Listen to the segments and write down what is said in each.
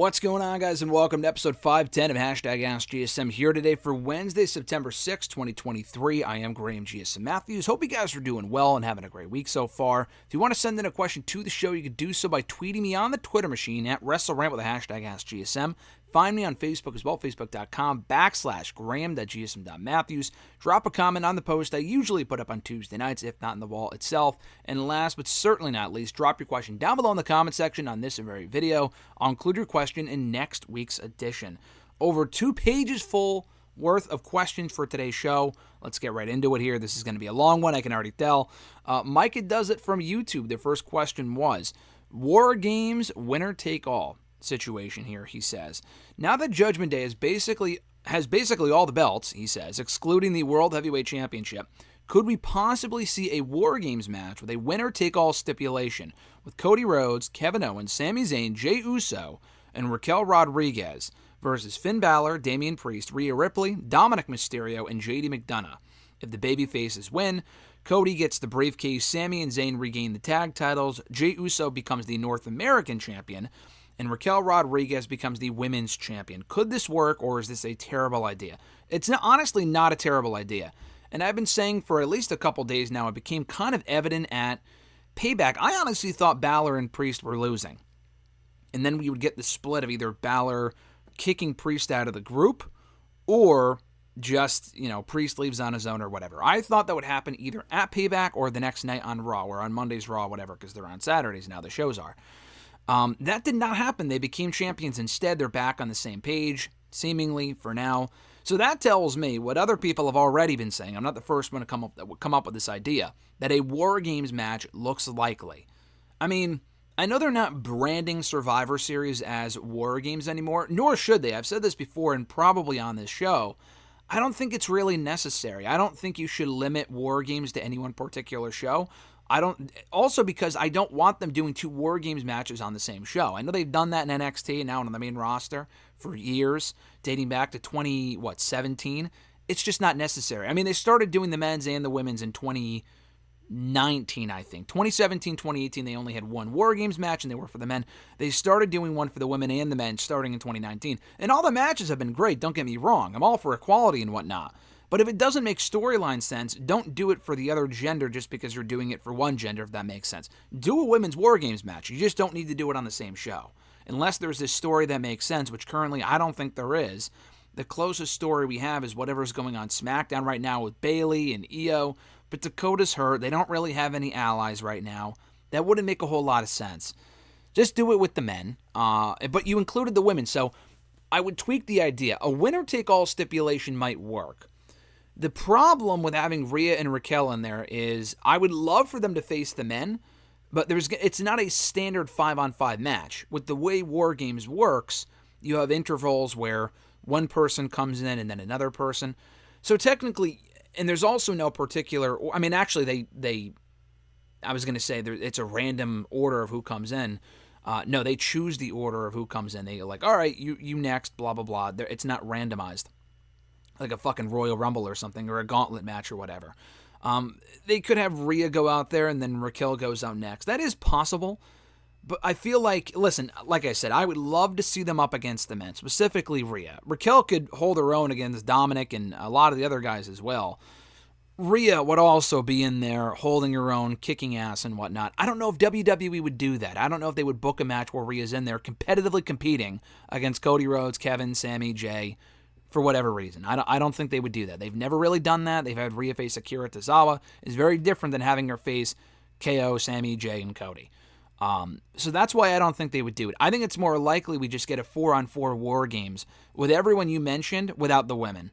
What's going on, guys, and welcome to episode 510 of AskGSM here today for Wednesday, September 6, 2023. I am Graham GSM Matthews. Hope you guys are doing well and having a great week so far. If you want to send in a question to the show, you can do so by tweeting me on the Twitter machine at WrestleRant with the hashtag AskGSM. Find me on Facebook as well, facebook.com/Graham.GSM.Matthews. Drop a comment on the post I usually put up on Tuesday nights, if not in the wall itself. And last but certainly not least, drop your question down below in the comment section on this very video. I'll include your question in next week's edition. Over 2 pages full worth of questions for today's show. Let's get right into it here. This is going to be a long one, I can already tell. Micah does it from YouTube. Their first question was, War Games winner take all situation here, he says. Now that Judgment Day has basically all the belts, he says, excluding the World Heavyweight Championship, could we possibly see a War Games match with a winner-take-all stipulation with Cody Rhodes, Kevin Owens, Sami Zayn, Jey Uso, and Raquel Rodriguez versus Finn Balor, Damian Priest, Rhea Ripley, Dominic Mysterio, and JD McDonough? If the babyfaces win, Cody gets the briefcase, Sami and Zayn regain the tag titles, Jey Uso becomes the North American champion, and Raquel Rodriguez becomes the women's champion. Could this work, or is this a terrible idea? It's honestly not a terrible idea. And I've been saying for at least a couple days now, it became kind of evident at Payback. I honestly thought Balor and Priest were losing. And then we would get the split of either Balor kicking Priest out of the group, or just, Priest leaves on his own or whatever. I thought that would happen either at Payback or the next night on Raw, or on Monday's Raw, whatever, because they're on Saturdays now, the shows are. That did not happen. They became champions instead. They're back on the same page, seemingly, for now. So that tells me what other people have already been saying. I'm not the first one to come up with this idea, that a War Games match looks likely. I mean, I know they're not branding Survivor Series as War Games anymore, nor should they. I've said this before and probably on this show. I don't think it's really necessary. I don't think you should limit War Games to any one particular show. Also because I don't want them doing 2 War Games matches on the same show. I know they've done that in NXT and now on the main roster for years, dating back to 2017. It's just not necessary. I mean, they started doing the men's and the women's in 2019, I think. 2017, 2018, they only had 1 War Games match, and they were for the men. They started doing one for the women and the men starting in 2019. And all the matches have been great, don't get me wrong. I'm all for equality and whatnot. But if it doesn't make storyline sense, don't do it for the other gender just because you're doing it for one gender, if that makes sense. Do a women's War Games match. You just don't need to do it on the same show. Unless there's this story that makes sense, which currently I don't think there is. The closest story we have is whatever's going on SmackDown right now with Bayley and Io. But Dakota's hurt. They don't really have any allies right now. That wouldn't make a whole lot of sense. Just do it with the men. But you included the women, so I would tweak the idea. A winner-take-all stipulation might work. The problem with having Rhea and Raquel in there is I would love for them to face the men, but it's not a standard 5-on-5 match. With the way War Games works, you have intervals where one person comes in and then another person. So technically, and there's also no particular, I mean, actually, I was going to say it's a random order of who comes in. No, they choose the order of who comes in. They're like, all right, you next, blah, blah, blah. It's not randomized, like a fucking Royal Rumble or something, or a gauntlet match or whatever. They could have Rhea go out there and then Raquel goes out next. That is possible, but I feel like, listen, like I said, I would love to see them up against the men, specifically Rhea. Raquel could hold her own against Dominic and a lot of the other guys as well. Rhea would also be in there holding her own, kicking ass and whatnot. I don't know if WWE would do that. I don't know if they would book a match where Rhea's in there competitively competing against Cody Rhodes, Kevin, Sami, Jey, for whatever reason. I don't think they would do that. They've never really done that. They've had Rhea face Akira Tozawa. It's very different than having her face KO, Sami, Jey, and Cody. So that's why I don't think they would do it. I think it's more likely we just get a 4-on-4 War Games with everyone you mentioned without the women.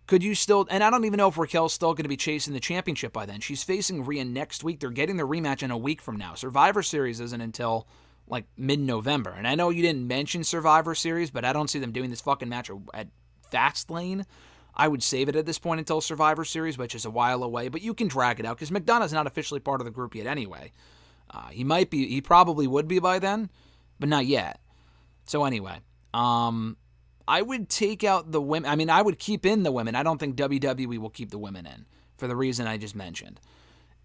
Could you still, and I don't even know if Raquel's still going to be chasing the championship by then. She's facing Rhea next week. They're getting the rematch in a week from now. Survivor Series isn't until like mid-November. And I know you didn't mention Survivor Series, but I don't see them doing this fucking match at Fastlane. I would save it at this point until Survivor Series, which is a while away, but you can drag it out because McDonough's not officially part of the group yet anyway. He probably would be by then, but not yet. So anyway, I would take out the women. I mean, I would keep in the women. I don't think WWE will keep the women in for the reason I just mentioned.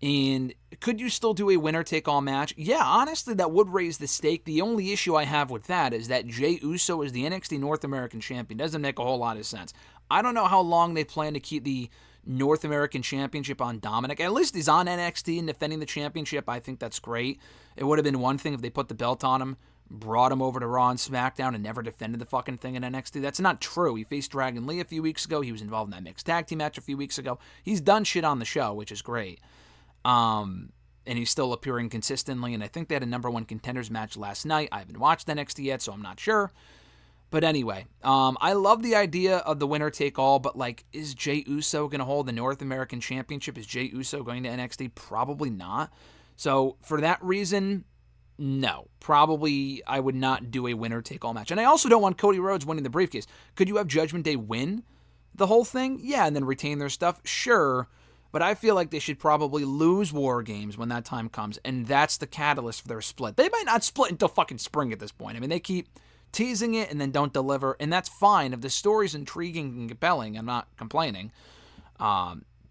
And could you still do a winner-take-all match? Yeah, honestly, that would raise the stake. The only issue I have with that is that Jey Uso is the NXT North American Champion. Doesn't make a whole lot of sense. I don't know how long they plan to keep the North American Championship on Dominic. At least he's on NXT and defending the championship. I think that's great. It would have been one thing if they put the belt on him, brought him over to Raw and SmackDown, and never defended the fucking thing in NXT. That's not true. He faced Dragon Lee a few weeks ago. He was involved in that mixed tag team match a few weeks ago. He's done shit on the show, which is great. And he's still appearing consistently, and I think they had a number one contenders match last night. I haven't watched NXT yet, so I'm not sure. But anyway, I love the idea of the winner take all, but like, is Jey Uso going to hold the North American Championship? Is Jey Uso going to NXT? Probably not. So for that reason, no. Probably I would not do a winner take all match. And I also don't want Cody Rhodes winning the briefcase. Could you have Judgment Day win the whole thing? Yeah, and then retain their stuff? Sure. But I feel like they should probably lose War Games when that time comes, and that's the catalyst for their split. They might not split until fucking spring at this point. I mean, they keep teasing it and then don't deliver, and that's fine. If the story's intriguing and compelling, I'm not complaining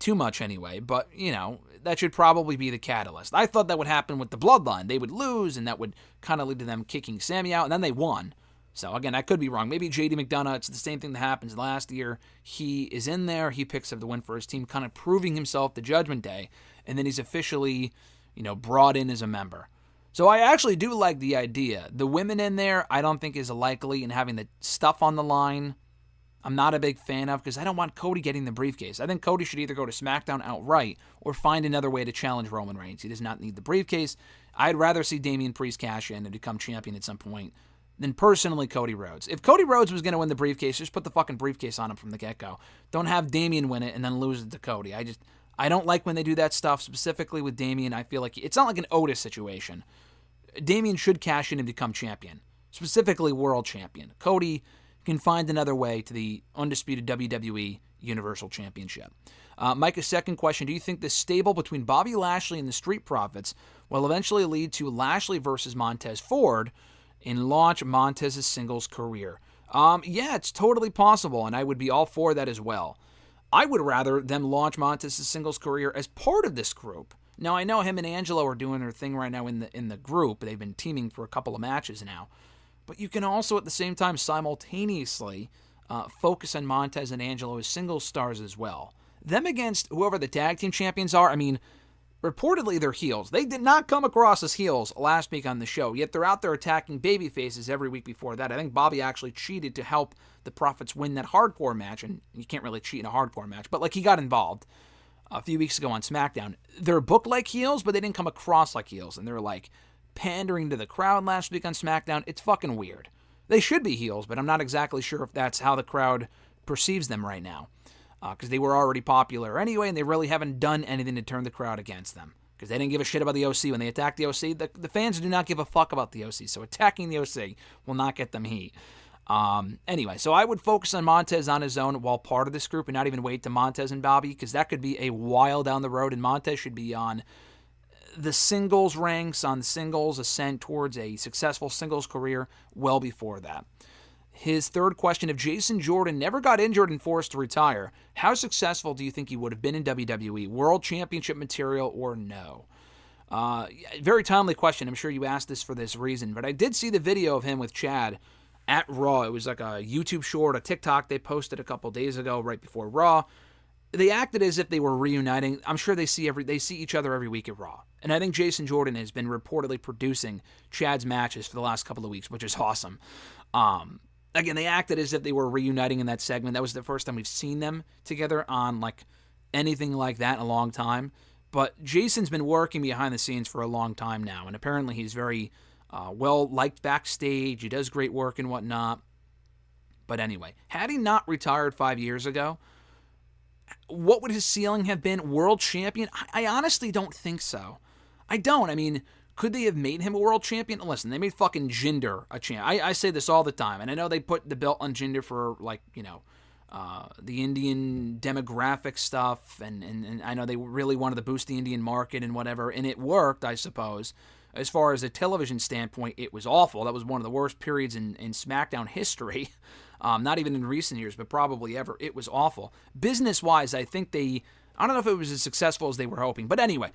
too much anyway, but, you know, that should probably be the catalyst. I thought that would happen with the Bloodline. They would lose, and that would kind of lead to them kicking Sammy out, and then they won. So, again, I could be wrong. Maybe JD McDonough, it's the same thing that happens last year. He is in there. He picks up the win for his team, kind of proving himself to Judgment Day. And then he's officially, you know, brought in as a member. So I actually do like the idea. The women in there, I don't think is likely. And having the stuff on the line, I'm not a big fan of, because I don't want Cody getting the briefcase. I think Cody should either go to SmackDown outright or find another way to challenge Roman Reigns. He does not need the briefcase. I'd rather see Damian Priest cash in and become champion at some point than personally Cody Rhodes. If Cody Rhodes was going to win the briefcase, just put the fucking briefcase on him from the get-go. Don't have Damian win it and then lose it to Cody. I don't like when they do that stuff, specifically with Damian. I feel like it's not like an Otis situation. Damian should cash in and become champion, specifically world champion. Cody can find another way to the undisputed WWE Universal Championship. Micah's second question, do you think the stable between Bobby Lashley and the Street Profits will eventually lead to Lashley versus Montez Ford and launch Montez's singles career? Yeah, it's totally possible, and I would be all for that as well. I would rather them launch Montez's singles career as part of this group. Now, I know him and Angelo are doing their thing right now in the group. They've been teaming for a couple of matches now. But you can also, at the same time, simultaneously focus on Montez and Angelo as singles stars as well. Them against whoever the tag team champions are, I mean, reportedly, they're heels. They did not come across as heels last week on the show, yet they're out there attacking baby faces every week before that. I think Bobby actually cheated to help the Profits win that hardcore match, and you can't really cheat in a hardcore match, but like he got involved a few weeks ago on SmackDown. They're booked like heels, but they didn't come across like heels, and they're like pandering to the crowd last week on SmackDown. It's fucking weird. They should be heels, but I'm not exactly sure if that's how the crowd perceives them right now. Because they were already popular anyway, and they really haven't done anything to turn the crowd against them. Because they didn't give a shit about the OC. When they attacked the OC, the fans do not give a fuck about the OC, so attacking the OC will not get them heat. Anyway, so I would focus on Montez on his own while part of this group, and not even wait to Montez and Bobby, because that could be a while down the road, and Montez should be on the singles ranks, on the singles ascent towards a successful singles career well before that. His third question, if Jason Jordan never got injured and forced to retire, how successful do you think he would have been in WWE? World Championship material or no? Very timely question. I'm sure you asked this for this reason, but I did see the video of him with Chad at Raw. It was like a YouTube short, a TikTok they posted a couple days ago right before Raw. They acted as if they were reuniting. I'm sure they see each other every week at Raw. And I think Jason Jordan has been reportedly producing Chad's matches for the last couple of weeks, which is awesome. Again, they acted as if they were reuniting in that segment. That was the first time we've seen them together on like anything like that in a long time. But Jason's been working behind the scenes for a long time now, and apparently he's very well-liked backstage. He does great work and whatnot. But anyway, had he not retired 5 years ago, what would his ceiling have been? World champion? I honestly don't think so. I don't. I mean, could they have made him a world champion? Listen, they made fucking Jinder a champ. I say this all the time, and I know they put the belt on Jinder for, like, you know, the Indian demographic stuff, and I know they really wanted to boost the Indian market and whatever, and it worked, I suppose. As far as a television standpoint, it was awful. That was one of the worst periods in SmackDown history. Not even in recent years, but probably ever. It was awful. Business-wise, I think they I don't know if it was as successful as they were hoping. But anyway,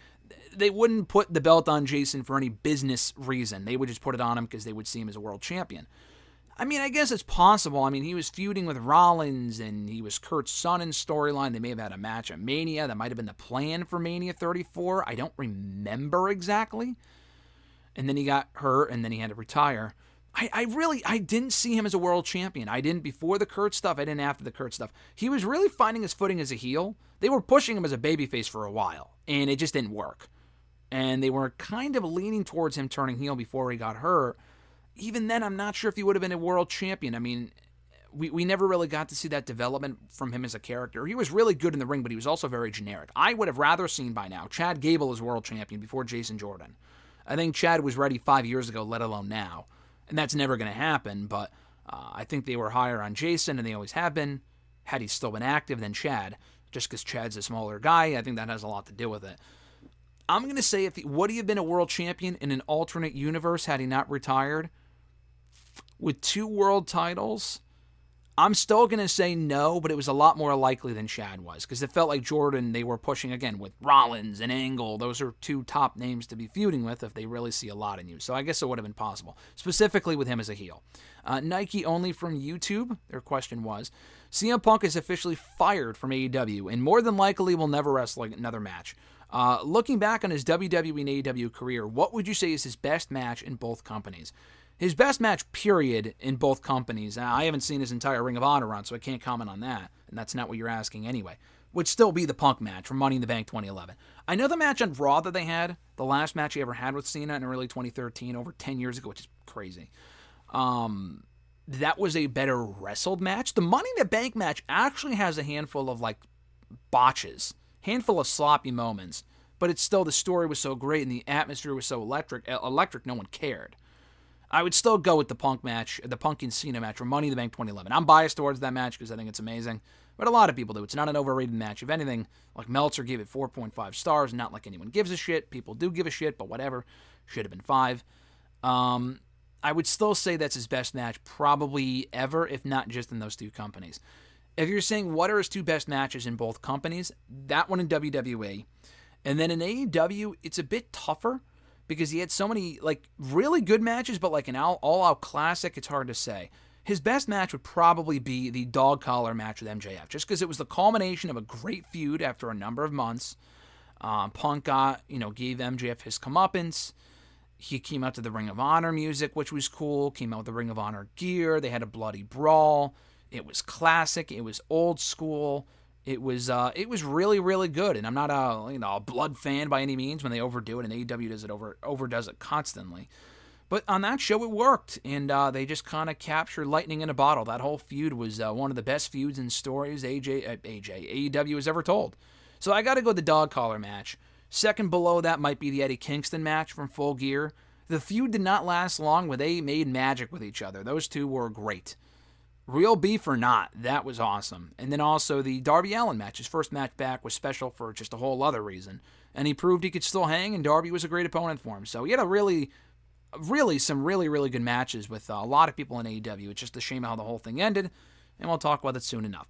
they wouldn't put the belt on Jason for any business reason. They would just put it on him because they would see him as a world champion. I mean, I guess it's possible. I mean, he was feuding with Rollins, and he was Kurt's son in storyline. They may have had a match at Mania. That might have been the plan for Mania 34. I don't remember exactly. And then he got hurt, and then he had to retire. I didn't see him as a world champion. I didn't before the Kurt stuff. I didn't after the Kurt stuff. He was really finding his footing as a heel. They were pushing him as a babyface for a while, and it just didn't work. And they were kind of leaning towards him turning heel before he got hurt. Even then, I'm not sure if he would have been a world champion. I mean, we never really got to see that development from him as a character. He was really good in the ring, but he was also very generic. I would have rather seen by now Chad Gable as world champion before Jason Jordan. I think Chad was ready 5 years ago, let alone now. And that's never going to happen, but I think they were higher on Jason, and they always have been, had he still been active, than Chad. Just because Chad's a smaller guy, I think that has a lot to do with it. I'm going to say, would he have been a world champion in an alternate universe had he not retired? With 2 world titles? I'm still going to say no, but it was a lot more likely than Chad was, because it felt like Jordan, they were pushing, again, with Rollins and Angle. Those are 2 top names to be feuding with if they really see a lot in you. So I guess it would have been possible, specifically with him as a heel. Nike only from YouTube, their question was, CM Punk is officially fired from AEW and more than likely will never wrestle another match. Looking back on his WWE and AEW career, what would you say is his best match in both companies? His best match, period, in both companies, I haven't seen his entire Ring of Honor run, so I can't comment on that, and that's not what you're asking anyway, would still be the Punk match from Money in the Bank 2011. I know the match on Raw that they had, the last match he ever had with Cena in early 2013, over 10 years ago, which is crazy. That was a better wrestled match. The Money in the Bank match actually has a handful of, botches, handful of sloppy moments, but it's still, the story was so great, and the atmosphere was so electric, no one cared. I would still go with the Punk match, the Punk and Cena match from Money in the Bank 2011. I'm biased towards that match because I think it's amazing, but a lot of people do. It's not an overrated match. If anything, like Meltzer gave it 4.5 stars, not like anyone gives a shit. People do give a shit, but whatever. Should have been 5. I would still say that's his best match probably ever, if not just in those 2 companies. If you're saying what are his 2 best matches in both companies, that one in WWE. And then in AEW, it's a bit tougher, because he had so many, really good matches, but an all-out classic, it's hard to say. His best match would probably be the dog collar match with MJF, just because it was the culmination of a great feud after a number of months. Punk gave MJF his comeuppance. He came out to the Ring of Honor music, which was cool. Came out with the Ring of Honor gear. They had a bloody brawl. It was classic. It was old school. It was really, really good, and I'm not a blood fan by any means when they overdo it, and AEW overdoes it constantly. But on that show, it worked, and they just kind of captured lightning in a bottle. That whole feud was one of the best feuds and stories AEW has ever told. So I got to go with the dog collar match. Second below that might be the Eddie Kingston match from Full Gear. The feud did not last long, but they made magic with each other. Those 2 were great. Real beef or not, that was awesome. And then also the Darby Allin match. His first match back was special for just a whole other reason. And he proved he could still hang, and Darby was a great opponent for him. So he had some really, really good matches with a lot of people in AEW. It's just a shame how the whole thing ended, and we'll talk about it soon enough.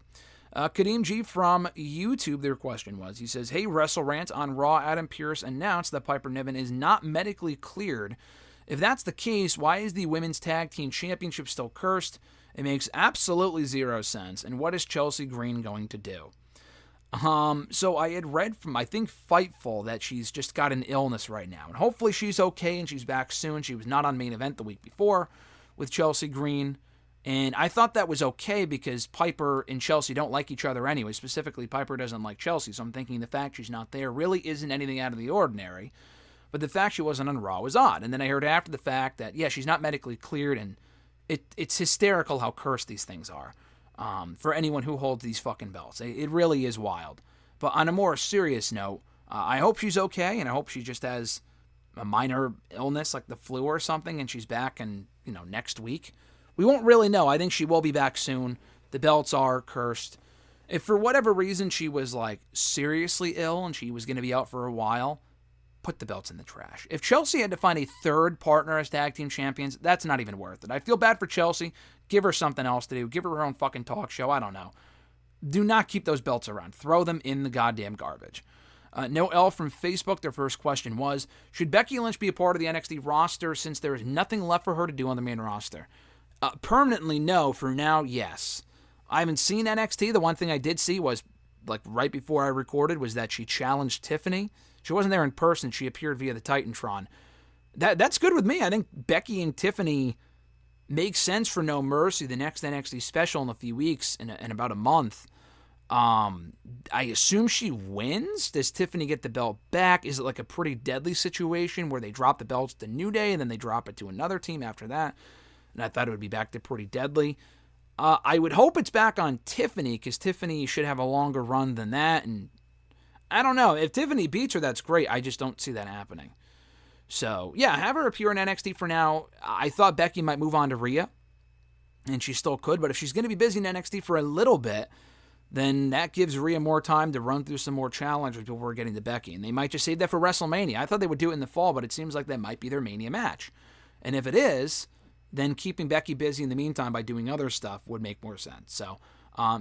Kadeem G from YouTube, their question was, he says, hey, WrestleRant, on Raw, Adam Pearce announced that Piper Niven is not medically cleared. If that's the case, why is the Women's Tag Team Championship still cursed? It makes absolutely 0 sense. And what is Chelsea Green going to do? So I had read from, I think, Fightful that she's just got an illness right now. And hopefully she's okay and she's back soon. She was not on Main Event the week before with Chelsea Green. And I thought that was okay because Piper and Chelsea don't like each other anyway. Specifically, Piper doesn't like Chelsea. So I'm thinking the fact she's not there really isn't anything out of the ordinary. But the fact she wasn't on Raw was odd. And then I heard after the fact that, yeah, she's not medically cleared, and it's hysterical how cursed these things are for anyone who holds these fucking belts. It really is wild. But on a more serious note, I hope she's okay, and I hope she just has a minor illness like the flu or something, and she's back next week. We won't really know. I think she will be back soon. The belts are cursed. If for whatever reason she was seriously ill and she was going to be out for a while, put the belts in the trash. If Chelsea had to find a third partner as tag team champions, that's not even worth it. I feel bad for Chelsea. Give her something else to do. Give her own fucking talk show. I don't know. Do not keep those belts around. Throw them in the goddamn garbage. No L from Facebook, their first question was, should Becky Lynch be a part of the NXT roster since there is nothing left for her to do on the main roster? Permanently, no. For now, yes. I haven't seen NXT. The one thing I did see was, like, right before I recorded, was that she challenged Tiffany. She wasn't there in person. She appeared via the Titantron. That's good with me. I think Becky and Tiffany make sense for No Mercy, the next NXT special in a few weeks, in about a month. I assume she wins. Does Tiffany get the belt back? Is it like a pretty deadly situation where they drop the belts to New Day and then they drop it to another team after that? And I thought it would be back to pretty deadly. I would hope it's back on Tiffany, because Tiffany should have a longer run than that. And I don't know. If Tiffany beats her, that's great. I just don't see that happening. So, yeah, have her appear in NXT for now. I thought Becky might move on to Rhea, and she still could. But if she's going to be busy in NXT for a little bit, then that gives Rhea more time to run through some more challenges before getting to Becky. And they might just save that for WrestleMania. I thought they would do it in the fall, but it seems like that might be their Mania match. And if it is, then keeping Becky busy in the meantime by doing other stuff would make more sense. So,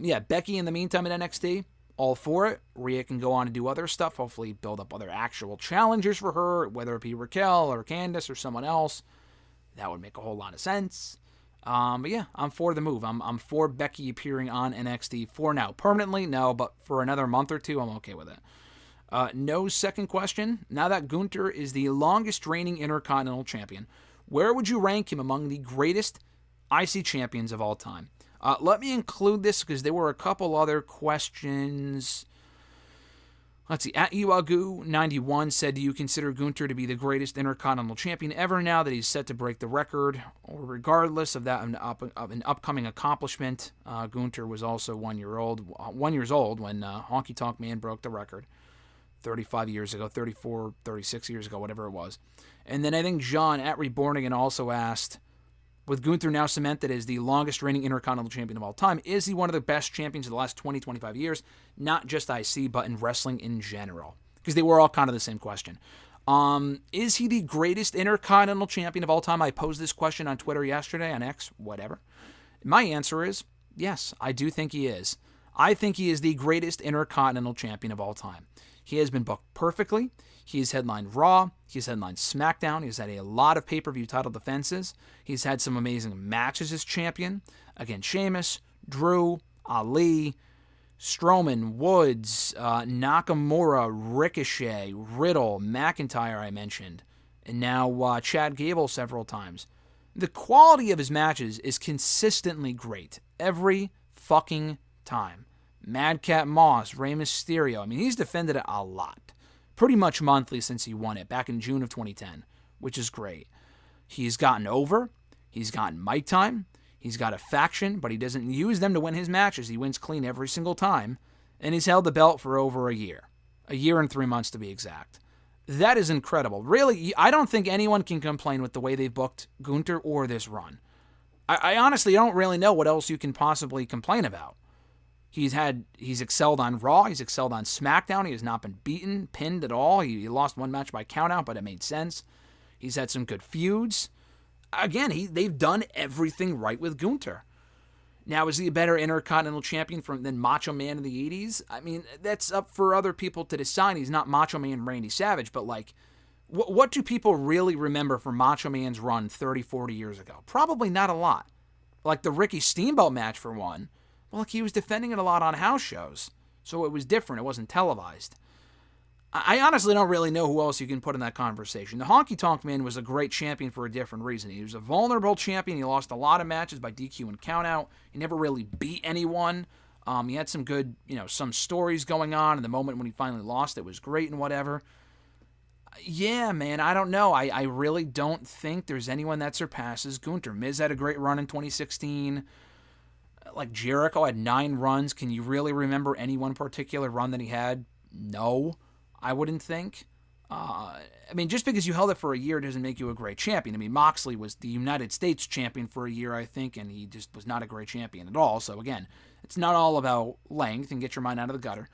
yeah, Becky in the meantime in NXT, all for it. Rhea can go on and do other stuff, hopefully build up other actual challengers for her, whether it be Raquel or Candice or someone else. That would make a whole lot of sense. But yeah, I'm for the move. I'm for Becky appearing on NXT for now. Permanently, no, but for another month or two, I'm okay with it. No second question. Now that Gunther is the longest reigning Intercontinental Champion, where would you rank him among the greatest IC champions of all time? Let me include this because there were a couple other questions. Let's see. At Uagu91 said, do you consider Gunther to be the greatest Intercontinental Champion ever now that he's set to break the record? Or regardless of that, an upcoming accomplishment, Gunther was also 1 year old when Honky Tonk Man broke the record 35 years ago, 34, 36 years ago, whatever it was. And then I think John at Reborn Again also asked, with Gunther now cemented as the longest reigning Intercontinental Champion of all time, is he one of the best champions of the last 20, 25 years? Not just IC, but in wrestling in general. Because they were all kind of the same question. Is he the greatest Intercontinental Champion of all time? I posed this question on Twitter yesterday, on X, whatever. My answer is, yes, I do think he is. I think he is the greatest Intercontinental Champion of all time. He has been booked perfectly. He has headlined Raw. He's headlined SmackDown. He's had a lot of pay-per-view title defenses. He's had some amazing matches as champion against Sheamus, Drew, Ali, Strowman, Woods, Nakamura, Ricochet, Riddle, McIntyre I mentioned, and now Chad Gable several times. The quality of his matches is consistently great every fucking time. Madcap Moss, Rey Mysterio. I mean, he's defended it a lot. Pretty much monthly since he won it back in June of 2010, which is great. He's gotten over. He's gotten mic time. He's got a faction, but he doesn't use them to win his matches. He wins clean every single time. And he's held the belt for over a year. A year and 3 months to be exact. That is incredible. Really, I don't think anyone can complain with the way they've booked Gunther or this run. I honestly don't really know what else you can possibly complain about. He's excelled on Raw. He's excelled on SmackDown. He has not been beaten, pinned at all. He lost one match by countout, but it made sense. He's had some good feuds. Again, they've done everything right with Gunther. Now, is he a better Intercontinental Champion than Macho Man in the 80s? I mean, that's up for other people to decide. He's not Macho Man Randy Savage, but like, what do people really remember from Macho Man's run 30, 40 years ago? Probably not a lot. Like the Ricky Steamboat match, for one. Well, like he was defending it a lot on house shows, so it was different. It wasn't televised. I honestly don't really know who else you can put in that conversation. The Honky Tonk Man was a great champion for a different reason. He was a vulnerable champion. He lost a lot of matches by DQ and countout. He never really beat anyone. He had some good, some stories going on. And the moment when he finally lost, it was great and whatever. Yeah, man, I don't know. I really don't think there's anyone that surpasses Gunther. Miz had a great run in 2016. Like Jericho had 9 runs. Can you really remember any one particular run that he had? No, I wouldn't think. I mean, just because you held it for a year doesn't make you a great champion. I mean, Moxley was the United States champion for a year, I think, and he just was not a great champion at all. So again, it's not all about length, and get your mind out of the gutter.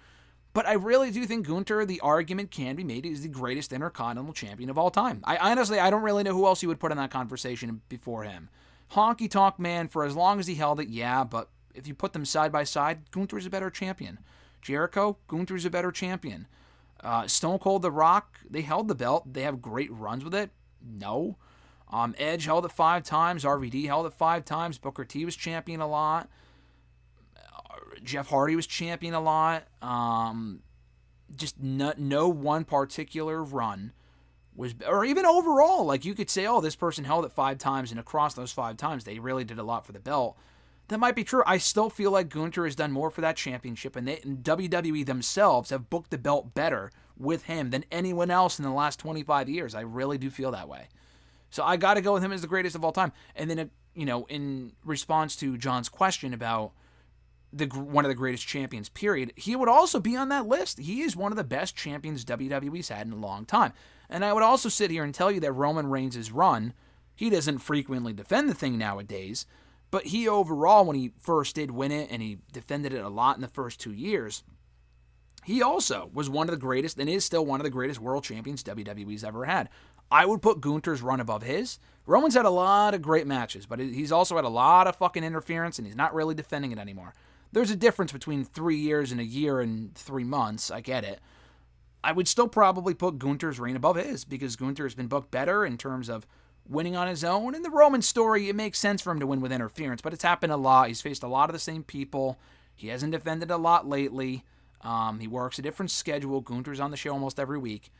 But I really do think Gunther, the argument can be made, is the greatest Intercontinental Champion of all time. I don't really know who else you would put in that conversation before him. Honky Tonk Man, for as long as he held it, yeah, but if you put them side by side, Gunther's a better champion. Jericho, Gunther's a better champion. Stone Cold, The Rock, they held the belt. They have great runs with it. No. Edge held it 5 times. RVD held it 5 times. Booker T was champion a lot. Jeff Hardy was champion a lot. Just no one particular run was, or even overall, like you could say, oh, this person held it 5 times, and across those 5 times, they really did a lot for the belt. That might be true. I still feel like Gunther has done more for that championship, and WWE themselves have booked the belt better with him than anyone else in the last 25 years. I really do feel that way. So I got to go with him as the greatest of all time. And then, in response to John's question about one of the greatest champions, period, he would also be on that list. He is one of the best champions WWE's had in a long time. And I would also sit here and tell you that Roman Reigns' run, he doesn't frequently defend the thing nowadays, but he overall, when he first did win it, and he defended it a lot in the first 2 years, he also was one of the greatest, and is still one of the greatest world champions WWE's ever had. I would put Gunther's run above his. Roman's had a lot of great matches, but he's also had a lot of fucking interference, and he's not really defending it anymore. There's a difference between 3 years and a year and 3 months. I get it. I would still probably put Gunther's reign above his, because Gunther has been booked better in terms of winning on his own. In the Roman story, it makes sense for him to win with interference, but it's happened a lot. He's faced a lot of the same people. He hasn't defended a lot lately. He works a different schedule. Gunther's on the show almost every week.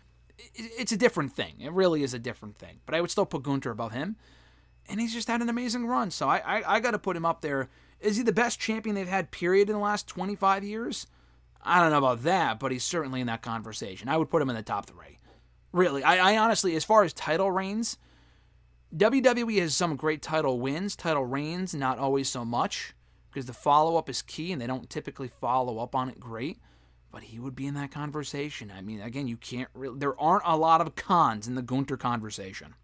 It's a different thing. It really is a different thing. But I would still put Gunther above him. And he's just had an amazing run. So I got to put him up there. Is he the best champion they've had, period, in the last 25 years? I don't know about that, but he's certainly in that conversation. I would put him in the top 3. Really. I honestly, as far as title reigns, WWE has some great title wins. Title reigns, not always so much, because the follow-up is key, and they don't typically follow up on it great. But he would be in that conversation. I mean, again, you can't really, there aren't a lot of cons in the Gunther conversation.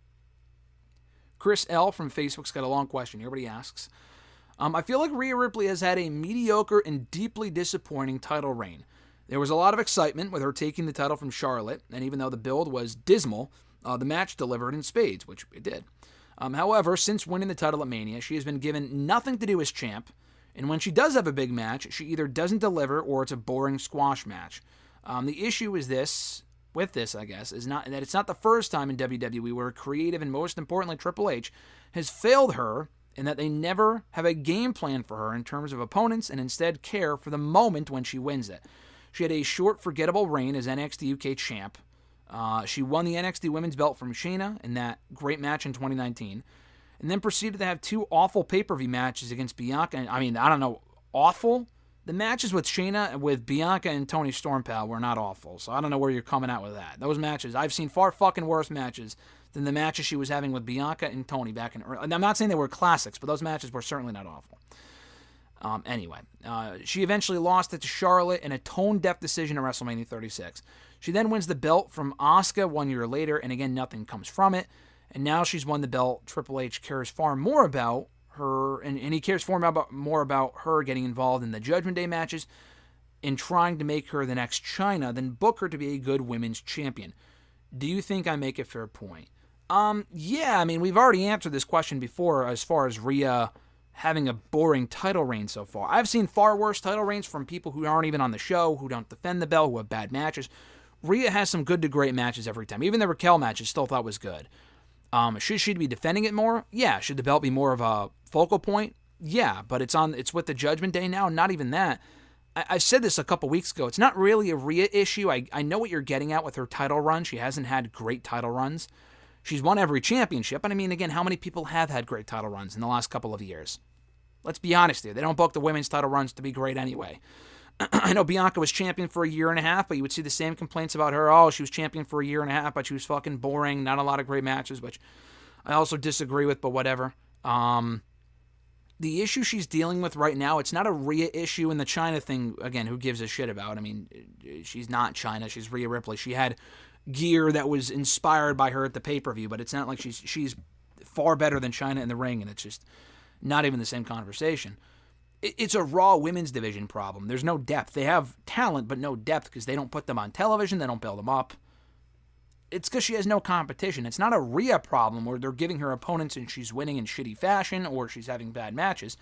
Chris L. from Facebook's got a long question here, but he asks, I feel like Rhea Ripley has had a mediocre and deeply disappointing title reign. There was a lot of excitement with her taking the title from Charlotte, and even though the build was dismal, the match delivered in spades, which it did. However, since winning the title at Mania, she has been given nothing to do as champ, and when she does have a big match, she either doesn't deliver or it's a boring squash match. The issue is this, I guess, is not that it's not the first time in WWE where creative and most importantly Triple H has failed her, and that they never have a game plan for her in terms of opponents and instead care for the moment when she wins it. She had a short, forgettable reign as NXT UK champ. She won the NXT Women's Belt from Shayna in that great match in 2019, and then proceeded to have 2 awful pay-per-view matches against Bianca. I mean, I don't know, awful? The matches with Shayna, with Bianca and Toni Storm, pal, were not awful, so I don't know where you're coming at with that. Those matches, I've seen far fucking worse matches than the matches she was having with Bianca and Toni back in early. I'm not saying they were classics, but those matches were certainly not awful. Anyway, she eventually lost it to Charlotte in a tone-deaf decision at WrestleMania 36. She then wins the belt from Asuka 1 year later, and again, nothing comes from it. And now she's won the belt. Triple H cares far more about her, and he cares far more about her getting involved in the Judgment Day matches and trying to make her the next Chyna than book her to be a good women's champion. Do you think I make a fair point? Yeah, I mean, we've already answered this question before as far as Rhea having a boring title reign so far. I've seen far worse title reigns from people who aren't even on the show, who don't defend the belt, who have bad matches. Rhea has some good to great matches every time. Even the Raquel match I still thought was good. Should she be defending it more? Yeah. Should the belt be more of a focal point? Yeah, but it's with the Judgment Day now. Not even that. I said this a couple weeks ago. It's not really a Rhea issue. I know what you're getting at with her title run. She hasn't had great title runs. She's won every championship. And I mean, again, how many people have had great title runs in the last couple of years? Let's be honest here. They don't book the women's title runs to be great anyway. I know Bianca was champion for a year and a half, but you would see the same complaints about her. Oh, she was champion for a year and a half, but she was fucking boring. Not a lot of great matches, which I also disagree with, but whatever. The issue she's dealing with right now, it's not a Rhea issue, and the Chyna thing, again, who gives a shit about? I mean, she's not Chyna. She's Rhea Ripley. She had gear that was inspired by her at the pay-per-view, but it's not like she's far better than Chyna in the ring, and it's just not even the same conversation. It's a Raw women's division problem. There's no depth. They have talent, but no depth because they don't put them on television. They don't build them up. It's because she has no competition. It's not a Rhea problem where they're giving her opponents and she's winning in shitty fashion or she's having bad matches.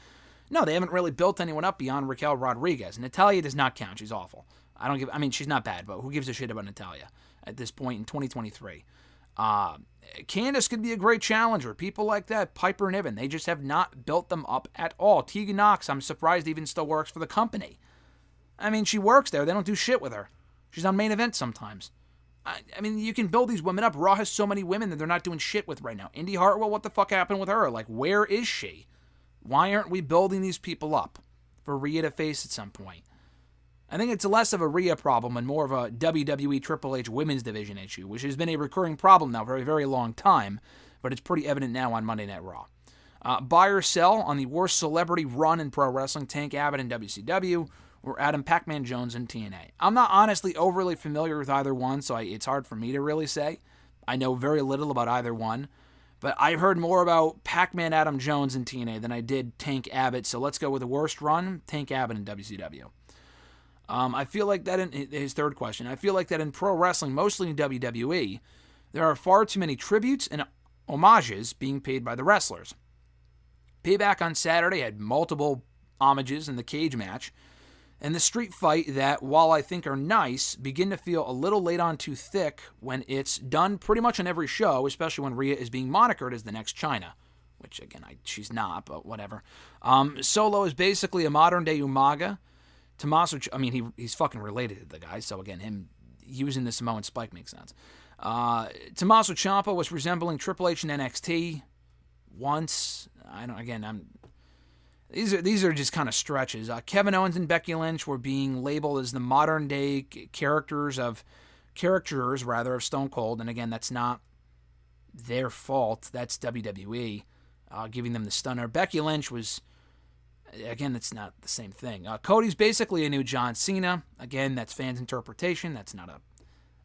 No, they haven't really built anyone up beyond Raquel Rodriguez. Natalya does not count. She's awful. She's not bad, but who gives a shit about Natalya at this point in 2023? Candice could be a great challenger. People like that, Piper Niven, they just have not built them up at all. Tegan Nox, I'm surprised even still works for the company. I mean, she works there. They don't do shit with her. She's on main event sometimes. I mean, you can build these women up. Raw has so many women that they're not doing shit with right now. Indy Hartwell, what the fuck happened with her? Like, where is she? Why aren't we building these people up for Rhea to face at some point? I think it's less of a Rhea problem and more of a WWE Triple H women's division issue, which has been a recurring problem now for a very long time, but it's pretty evident now on Monday Night Raw. Buy or sell on the worst celebrity run in pro wrestling, Tank Abbott in WCW, or Adam Pac-Man Jones in TNA. I'm not honestly overly familiar with either one, so it's hard for me to really say. I know very little about either one, but I've heard more about Pac-Man Adam Jones in TNA than I did Tank Abbott, so let's go with the worst run, Tank Abbott in WCW. I feel like that in his third question, I feel like that in pro wrestling, mostly in WWE, there are far too many tributes and homages being paid by the wrestlers. Payback on Saturday had multiple homages in the cage match, and the street fight that, while I think are nice, begin to feel a little laid on too thick when it's done pretty much on every show, especially when Rhea is being monikered as the next Chyna. Which, again, she's not, but whatever. Solo is basically a modern-day Umaga. Tommaso, he's fucking related to the guy, so again, him using the Samoan spike makes sense. Tommaso Ciampa was resembling Triple H in NXT once. These are just kind of stretches. Kevin Owens and Becky Lynch were being labeled as the modern day caricatures of Stone Cold, and again, that's not their fault. That's WWE giving them the stunner. Becky Lynch was, again, that's not the same thing. Cody's basically a new John Cena. Again, that's fans' interpretation. That's not a...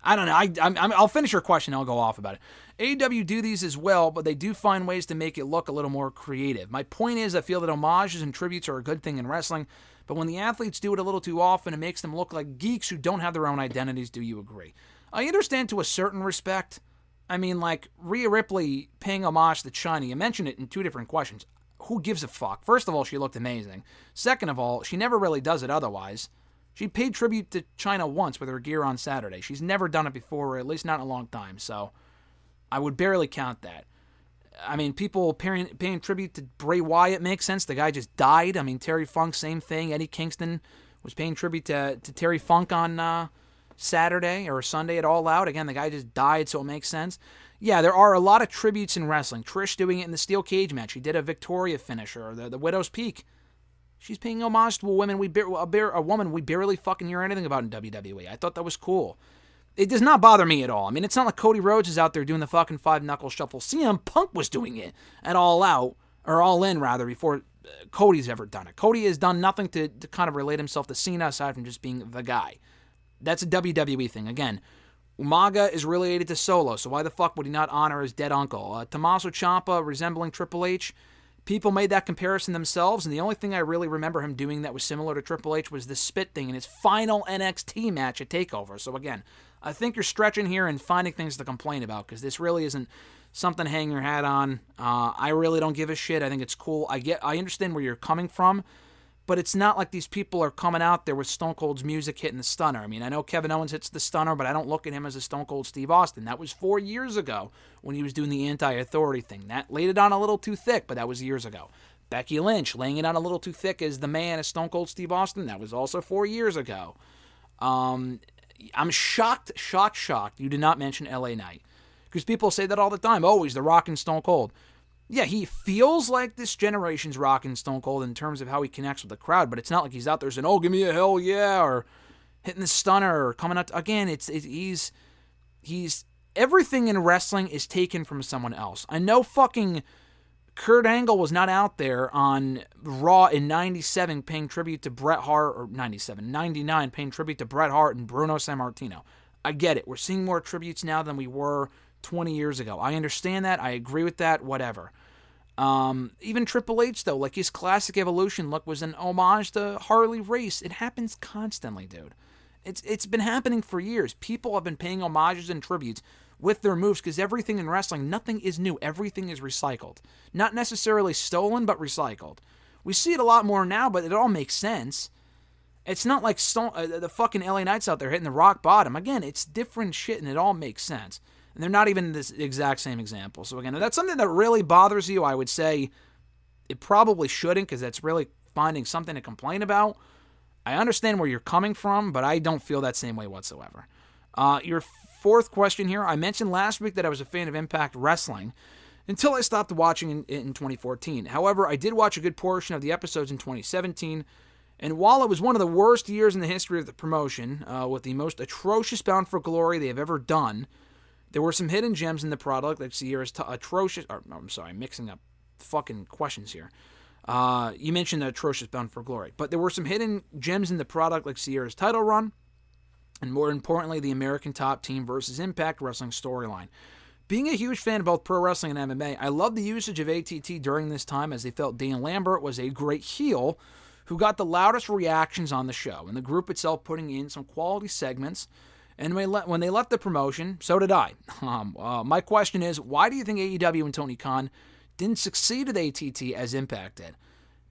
I don't know. I'll finish your question and I'll go off about it. AEW do these as well, but they do find ways to make it look a little more creative. My point is, I feel that homages and tributes are a good thing in wrestling, but when the athletes do it a little too often, it makes them look like geeks who don't have their own identities. Do you agree? I understand to a certain respect. I mean, like, Rhea Ripley paying homage to Chyna. You mentioned it in two different questions. Who gives a fuck? First of all, she looked amazing. Second of all, she never really does it otherwise. She paid tribute to Chyna once with her gear on Saturday. She's never done it before, or at least not in a long time, so I would barely count that. I mean, people paying tribute to Bray Wyatt makes sense. The guy just died. I mean, Terry Funk, same thing. Eddie Kingston was paying tribute to Terry Funk on Saturday or Sunday at All Out. Again, the guy just died, so it makes sense. Yeah, there are a lot of tributes in wrestling. Trish doing it in the steel cage match. She did a Victoria finisher, or the Widow's Peak. She's paying homage to a woman we barely fucking hear anything about in WWE. I thought that was cool. It does not bother me at all. I mean, it's not like Cody Rhodes is out there doing the fucking five-knuckle shuffle. CM Punk was doing it at All Out, or All In, rather, before Cody's ever done it. Cody has done nothing to kind of relate himself to Cena aside from just being the guy. That's a WWE thing. Again, Umaga is related to Solo, so why the fuck would he not honor his dead uncle? Tommaso Ciampa resembling Triple H. People made that comparison themselves, and the only thing I really remember him doing that was similar to Triple H was the spit thing in his final NXT match at TakeOver. So again, I think you're stretching here and finding things to complain about, because this really isn't something to hang your hat on. I really don't give a shit. I think it's cool. I understand where you're coming from, but it's not like these people are coming out there with Stone Cold's music hitting the stunner. I mean, I know Kevin Owens hits the stunner, but I don't look at him as a Stone Cold Steve Austin. That was 4 years ago when he was doing the anti-authority thing. That laid it on a little too thick, but that was years ago. Becky Lynch laying it on a little too thick as the man as Stone Cold Steve Austin. That was also 4 years ago. I'm shocked you did not mention LA Knight. Because people say that all the time. Oh, he's the rockin' Stone Cold. Yeah, he feels like this generation's rockin' Stone Cold in terms of how he connects with the crowd, but it's not like he's out there saying, oh, give me a hell yeah, or hitting the stunner, or coming out. Again, he's everything in wrestling is taken from someone else. I know fucking Kurt Angle was not out there on Raw in 97 paying tribute to Bret Hart, or 99 paying tribute to Bret Hart and Bruno Sammartino. I get it. We're seeing more tributes now than we were 20 years ago. I understand that. I agree with that. Whatever. Even Triple H, though, like his classic Evolution look was an homage to Harley Race. It happens constantly, dude. It's been happening for years. People have been paying homages and tributes with their moves, because everything in wrestling, nothing is new. Everything is recycled. Not necessarily stolen, but recycled. We see it a lot more now, but it all makes sense. It's not like the fucking LA Knights out there hitting the rock bottom. Again, it's different shit, and it all makes sense. And they're not even this exact same example. So again, if that's something that really bothers you, I would say it probably shouldn't, because that's really finding something to complain about. I understand where you're coming from, but I don't feel that same way whatsoever. Your fourth question here. I mentioned last week that I was a fan of Impact Wrestling until I stopped watching in 2014. However, I did watch a good portion of the episodes in 2017, and while it was one of the worst years in the history of the promotion, with the most atrocious Bound for Glory they have ever done, there were some hidden gems in the product, like Sierra's atrocious... I'm sorry, I'm mixing up fucking questions here. You mentioned the atrocious Bound for Glory, but there were some hidden gems in the product, like Sierra's title run, and more importantly, the American Top Team versus Impact Wrestling storyline. Being a huge fan of both pro wrestling and MMA, I love the usage of ATT during this time, as they felt Dan Lambert was a great heel who got the loudest reactions on the show, and the group itself putting in some quality segments. And when they left the promotion, so did I. My question is, why do you think AEW and Tony Khan didn't succeed at ATT as Impact did?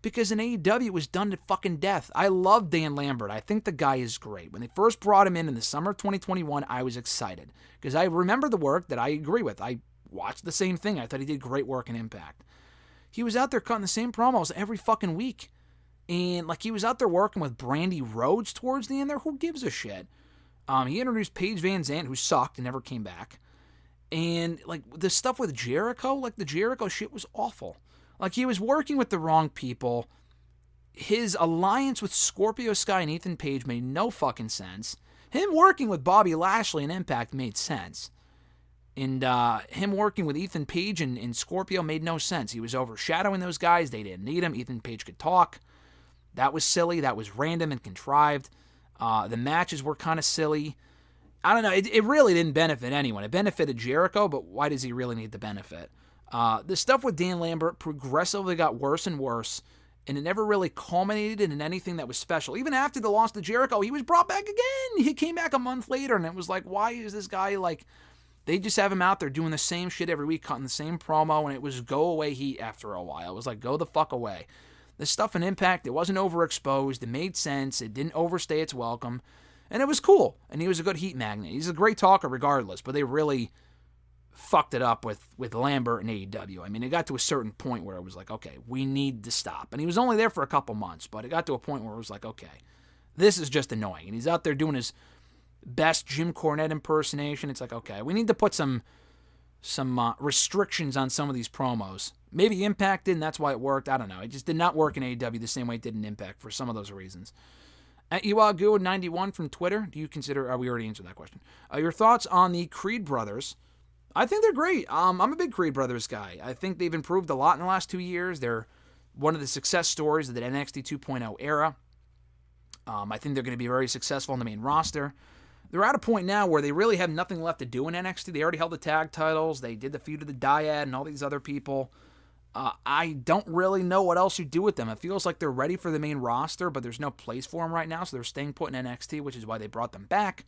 Because in AEW it was done to fucking death. I love Dan Lambert. I think the guy is great. When they first brought him in the summer of 2021, I was excited, because I remember the work that I agree with. I watched the same thing. I thought he did great work in Impact. He was out there cutting the same promos every fucking week. And like, he was out there working with Brandy Rhodes towards the end there. Who gives a shit? He introduced Paige Van Zandt, who sucked and never came back. And like, the stuff with Jericho, like the Jericho shit was awful. Like, he was working with the wrong people. His alliance with Scorpio Sky and Ethan Page made no fucking sense. Him working with Bobby Lashley and Impact made sense. And him working with Ethan Page and Scorpio made no sense. He was overshadowing those guys. They didn't need him. Ethan Page could talk. That was silly. That was random and contrived. The matches were kind of silly. I don't know. It really didn't benefit anyone. It benefited Jericho, but why does he really need the benefit? The stuff with Dan Lambert progressively got worse and worse, and it never really culminated in anything that was special. Even after the loss to Jericho, he was brought back again. He came back a month later, and it was like, why is this guy like... They just have him out there doing the same shit every week, cutting the same promo, and it was go away heat after a while. It was like, go the fuck away. The stuff in Impact, it wasn't overexposed. It made sense. It didn't overstay its welcome. And it was cool. And he was a good heat magnet. He's a great talker regardless, but they really fucked it up with Lambert and AEW. I mean, it got to a certain point where it was like, okay, we need to stop. And he was only there for a couple months, but it got to a point where it was like, okay, this is just annoying. And he's out there doing his best Jim Cornette impersonation. It's like, okay, we need to put some restrictions on some of these promos. Maybe Impact did, and that's why it worked. I don't know. It just did not work in AEW the same way it did in Impact for some of those reasons. At Iwagu91 from Twitter, do you consider... we already answered that question. Your thoughts on the Creed brothers? I think they're great. I'm a big Creed brothers guy. I think they've improved a lot in the last 2 years. They're one of the success stories of the NXT 2.0 era. I think they're going to be very successful on the main roster. They're at a point now where they really have nothing left to do in NXT. They already held the tag titles. They did the feud of the Dyad and all these other people. I don't really know what else you do with them. It feels like they're ready for the main roster, but there's no place for them right now, so they're staying put in NXT, which is why they brought them back.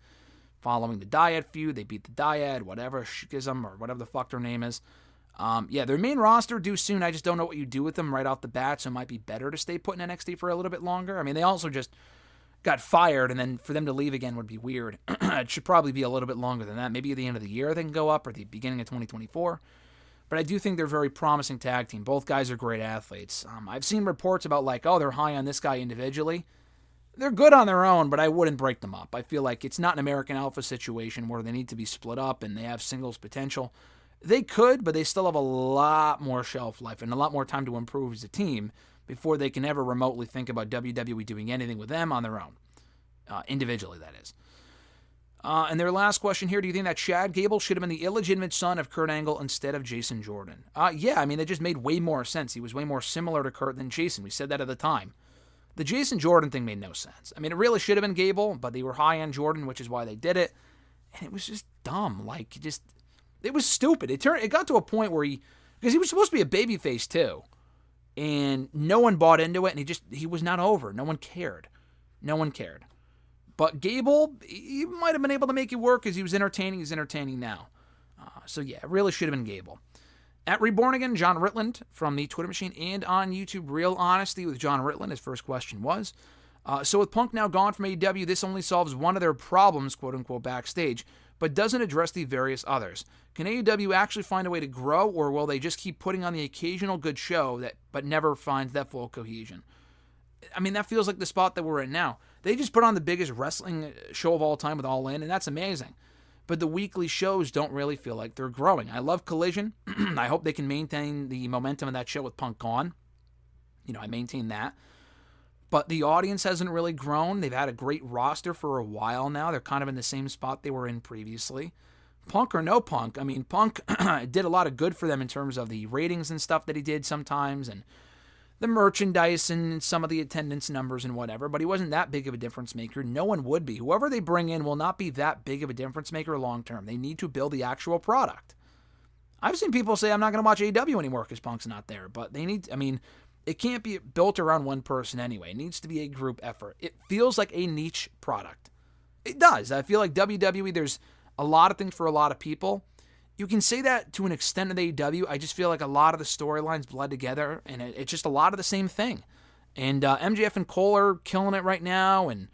Following the Dyad feud, they beat the Dyad, whatever, Schism, or whatever the fuck their name is. Their main roster due soon. I just don't know what you do with them right off the bat, so it might be better to stay put in NXT for a little bit longer. I mean, they also just got fired, and then for them to leave again would be weird. It should probably be a little bit longer than that. Maybe at the end of the year they can go up, or the beginning of 2024. But I do think they're a very promising tag team. Both guys are great athletes. I've seen reports about like, oh, they're high on this guy individually. They're good on their own, but I wouldn't break them up. I feel like it's not an American Alpha situation where they need to be split up and they have singles potential. They could, but they still have a lot more shelf life and a lot more time to improve as a team before they can ever remotely think about WWE doing anything with them on their own. Individually, that is. And their last question here, do you think that Chad Gable should have been the illegitimate son of Kurt Angle instead of Jason Jordan? Yeah, I mean, it just made way more sense. He was way more similar to Kurt than Jason. We said that at the time. The Jason Jordan thing made no sense. I mean, it really should have been Gable, but they were high on Jordan, which is why they did it. And it was just dumb. Like, it was stupid. It got to a point where because he was supposed to be a babyface too. And no one bought into it, and he was not over. No one cared. But Gable, he might have been able to make it work because he was entertaining. He's entertaining now. So yeah, it really should have been Gable. At Reborn Again, John Ritland from the Twitter machine and on YouTube, Real Honesty with John Ritland. His first question was, so with Punk now gone from AEW, this only solves one of their problems, quote-unquote, backstage, but doesn't address the various others. Can AEW actually find a way to grow, or will they just keep putting on the occasional good show but never finds that full cohesion? I mean, that feels like the spot that we're in now. They just put on the biggest wrestling show of all time with All In, and that's amazing. But the weekly shows don't really feel like they're growing. I love Collision. I hope they can maintain the momentum of that show with Punk gone. I maintain that. But the audience hasn't really grown. They've had a great roster for a while now. They're kind of in the same spot they were in previously. Punk or no Punk, I mean, Punk did a lot of good for them in terms of the ratings and stuff that he did sometimes, and the merchandise and some of the attendance numbers and whatever, but he wasn't that big of a difference maker. No one would be. Whoever they bring in will not be that big of a difference maker long term. They need to build the actual product. I've seen people say, I'm not going to watch AEW anymore because Punk's not there, but they need, it can't be built around one person anyway. It needs to be a group effort. It feels like a niche product. It does. I feel like WWE, there's a lot of things for a lot of people. You can say that to an extent of AEW. I just feel like a lot of the storylines bled together, and it's just a lot of the same thing. And MJF and Cole are killing it right now, and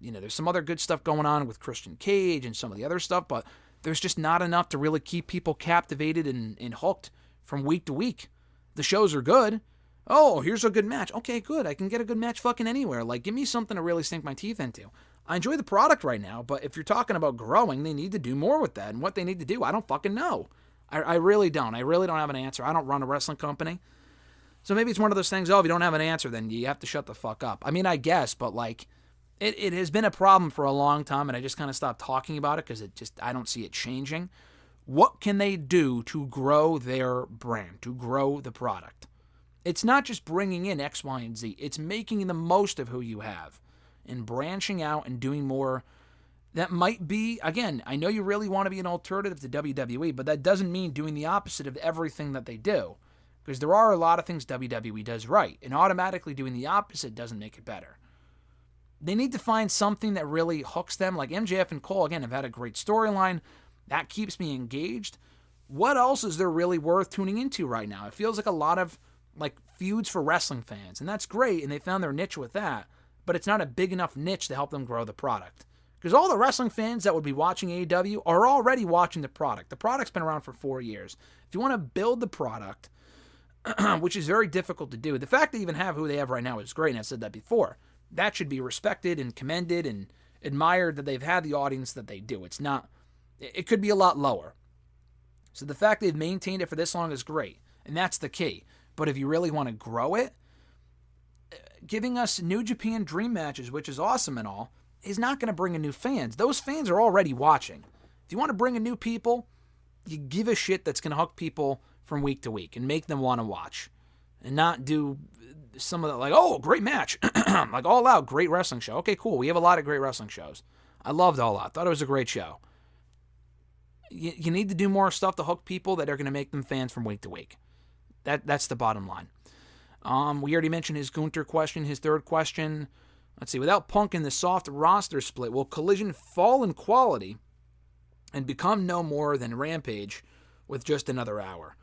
there's some other good stuff going on with Christian Cage and some of the other stuff, but there's just not enough to really keep people captivated and hooked from week to week. The shows are good. Oh, here's a good match. Okay, good. I can get a good match fucking anywhere. Like, give me something to really sink my teeth into. I enjoy the product right now, but if you're talking about growing, they need to do more with that. And what they need to do, I don't fucking know. I really don't. I really don't have an answer. I don't run a wrestling company. So maybe it's one of those things, if you don't have an answer, then you have to shut the fuck up. I mean, I guess, but like, it has been a problem for a long time, and I just kind of stopped talking about it because I don't see it changing. What can they do to grow their brand, to grow the product? It's not just bringing in X, Y, and Z. It's making the most of who you have and branching out and doing more. That might be, again, I know you really want to be an alternative to WWE, but that doesn't mean doing the opposite of everything that they do. Because there are a lot of things WWE does right, and automatically doing the opposite doesn't make it better. They need to find something that really hooks them. Like MJF and Cole, again, have had a great storyline. That keeps me engaged. What else is there really worth tuning into right now? It feels like a lot of feuds for wrestling fans, and that's great, and they found their niche with that, but it's not a big enough niche to help them grow the product. Because all the wrestling fans that would be watching AEW are already watching the product. The product's been around for 4 years. If you want to build the product, which is very difficult to do, the fact they even have who they have right now is great, and I've said that before. That should be respected and commended and admired that they've had the audience that they do. It could be a lot lower. So the fact they've maintained it for this long is great, and that's the key. But if you really want to grow it, giving us New Japan Dream matches, which is awesome and all, is not going to bring in new fans. Those fans are already watching. If you want to bring in new people, you give a shit that's going to hook people from week to week and make them want to watch. And not do some of the, great match. All Out, great wrestling show. Okay, cool. We have a lot of great wrestling shows. I loved All Out. Thought it was a great show. You need to do more stuff to hook people that are going to make them fans from week to week. That's the bottom line. We already mentioned his Gunther question, his third question. Let's see. Without Punk in the soft roster split, will Collision fall in quality and become no more than Rampage with just another hour?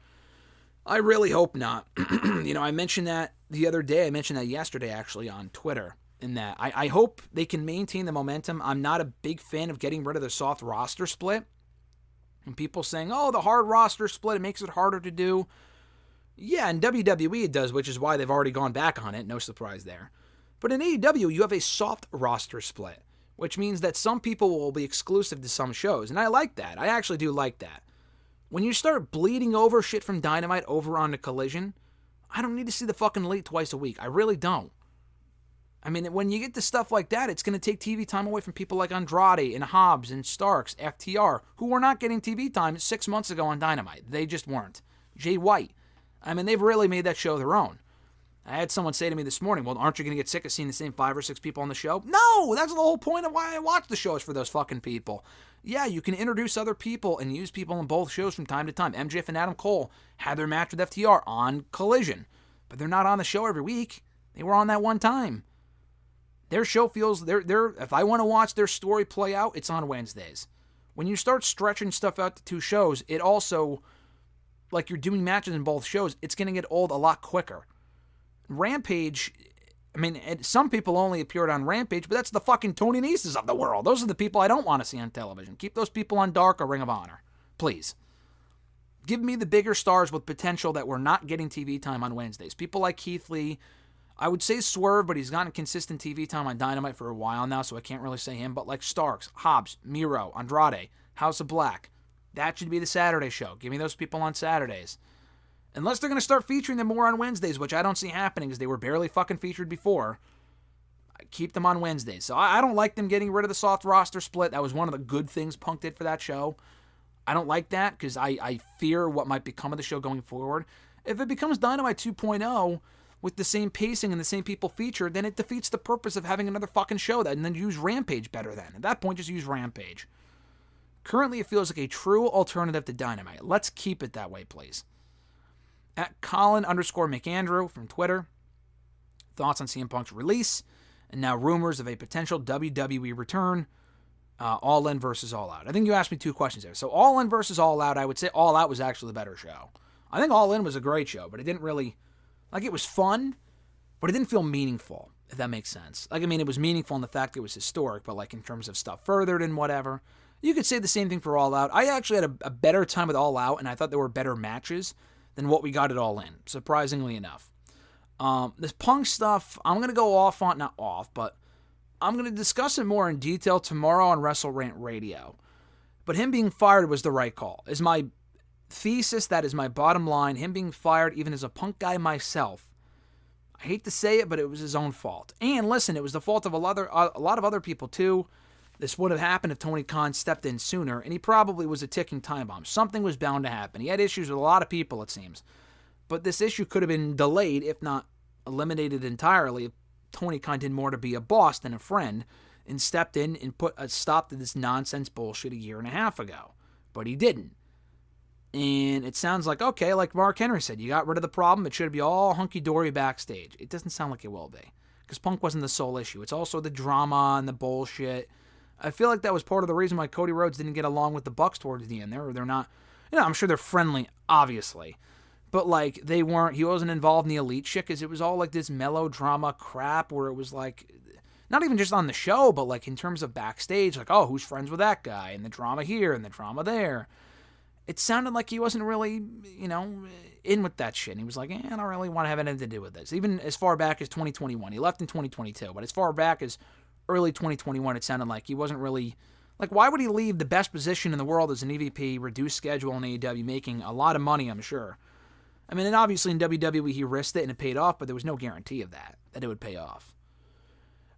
I really hope not. I mentioned that the other day. I mentioned that yesterday, actually, on Twitter. In that I hope they can maintain the momentum. I'm not a big fan of getting rid of the soft roster split. And people saying, the hard roster split, it makes it harder to do. Yeah, in WWE it does, which is why they've already gone back on it. No surprise there. But in AEW, you have a soft roster split, which means that some people will be exclusive to some shows. And I like that. I actually do like that. When you start bleeding over shit from Dynamite over onto Collision, I don't need to see the fucking Elite twice a week. I really don't. I mean, when you get to stuff like that, it's going to take TV time away from people like Andrade and Hobbs and Starks, FTR, who were not getting TV time 6 months ago on Dynamite. They just weren't. Jay White. I mean, they've really made that show their own. I had someone say to me this morning, well, aren't you going to get sick of seeing the same 5 or 6 people on the show? No, that's the whole point of why I watch the shows, for those fucking people. Yeah, you can introduce other people and use people in both shows from time to time. MJF and Adam Cole had their match with FTR on Collision, but they're not on the show every week. They were on that one time. Their show feels, if I want to watch their story play out, it's on Wednesdays. When you start stretching stuff out to 2 shows, it also like you're doing matches in both shows, it's going to get old a lot quicker. Rampage, I mean, some people only appeared on Rampage, but that's the fucking Tony Nese's of the world. Those are the people I don't want to see on television. Keep those people on Dark or Ring of Honor. Please. Give me the bigger stars with potential that we're not getting TV time on Wednesdays. People like Keith Lee. I would say Swerve, but he's gotten consistent TV time on Dynamite for a while now, so I can't really say him. But like Starks, Hobbs, Miro, Andrade, House of Black. That should be the Saturday show. Give me those people on Saturdays. Unless they're going to start featuring them more on Wednesdays, which I don't see happening because they were barely fucking featured before. Keep them on Wednesdays. So I don't like them getting rid of the soft roster split. That was one of the good things Punk did for that show. I don't like that because I fear what might become of the show going forward. If it becomes Dynamite 2.0 with the same pacing and the same people featured, then it defeats the purpose of having another fucking show and then use Rampage better then. At that point, just use Rampage. Currently, it feels like a true alternative to Dynamite. Let's keep it that way, please. At Colin_McAndrew from Twitter. Thoughts on CM Punk's release, and now rumors of a potential WWE return. All In versus All Out. I think you asked me 2 questions there. So All In versus All Out, I would say All Out was actually the better show. I think All In was a great show, but it didn't really, like, it was fun, but it didn't feel meaningful, if that makes sense. Like, I mean, it was meaningful in the fact it was historic, but like in terms of stuff furthered and whatever. You could say the same thing for All Out. I actually had a better time with All Out, and I thought there were better matches than what we got at All In, surprisingly enough. This Punk stuff, I'm going to go off on, not off, but I'm going to discuss it more in detail tomorrow on WrestleRant Radio. But him being fired was the right call. Is my thesis, that is my bottom line. Him being fired, even as a Punk guy myself, I hate to say it, but it was his own fault. And listen, it was the fault of a lot of other people too. This would have happened if Tony Khan stepped in sooner, and he probably was a ticking time bomb. Something was bound to happen. He had issues with a lot of people, it seems. But this issue could have been delayed, if not eliminated entirely, if Tony Khan did more to be a boss than a friend and stepped in and put a stop to this nonsense bullshit a year and a half ago. But he didn't. And it sounds like, okay, like Mark Henry said, you got rid of the problem. It should be all hunky-dory backstage. It doesn't sound like it will be. Because Punk wasn't the sole issue. It's also the drama and the bullshit. I feel like that was part of the reason why Cody Rhodes didn't get along with the Bucks towards the end. They're not, I'm sure they're friendly, obviously. But, like, he wasn't involved in the Elite shit because it was all, like, this melodrama crap where it was, like, not even just on the show, but, like, in terms of backstage, like, oh, who's friends with that guy? And the drama here and the drama there. It sounded like he wasn't really, in with that shit. And he was like, I don't really want to have anything to do with this. Even as far back as 2021. He left in 2022. But as far back as early 2021, it sounded like he wasn't really, like, why would he leave the best position in the world as an EVP, reduced schedule in AEW, making a lot of money, I'm sure. I mean, and obviously in WWE he risked it and it paid off, but there was no guarantee of that it would pay off.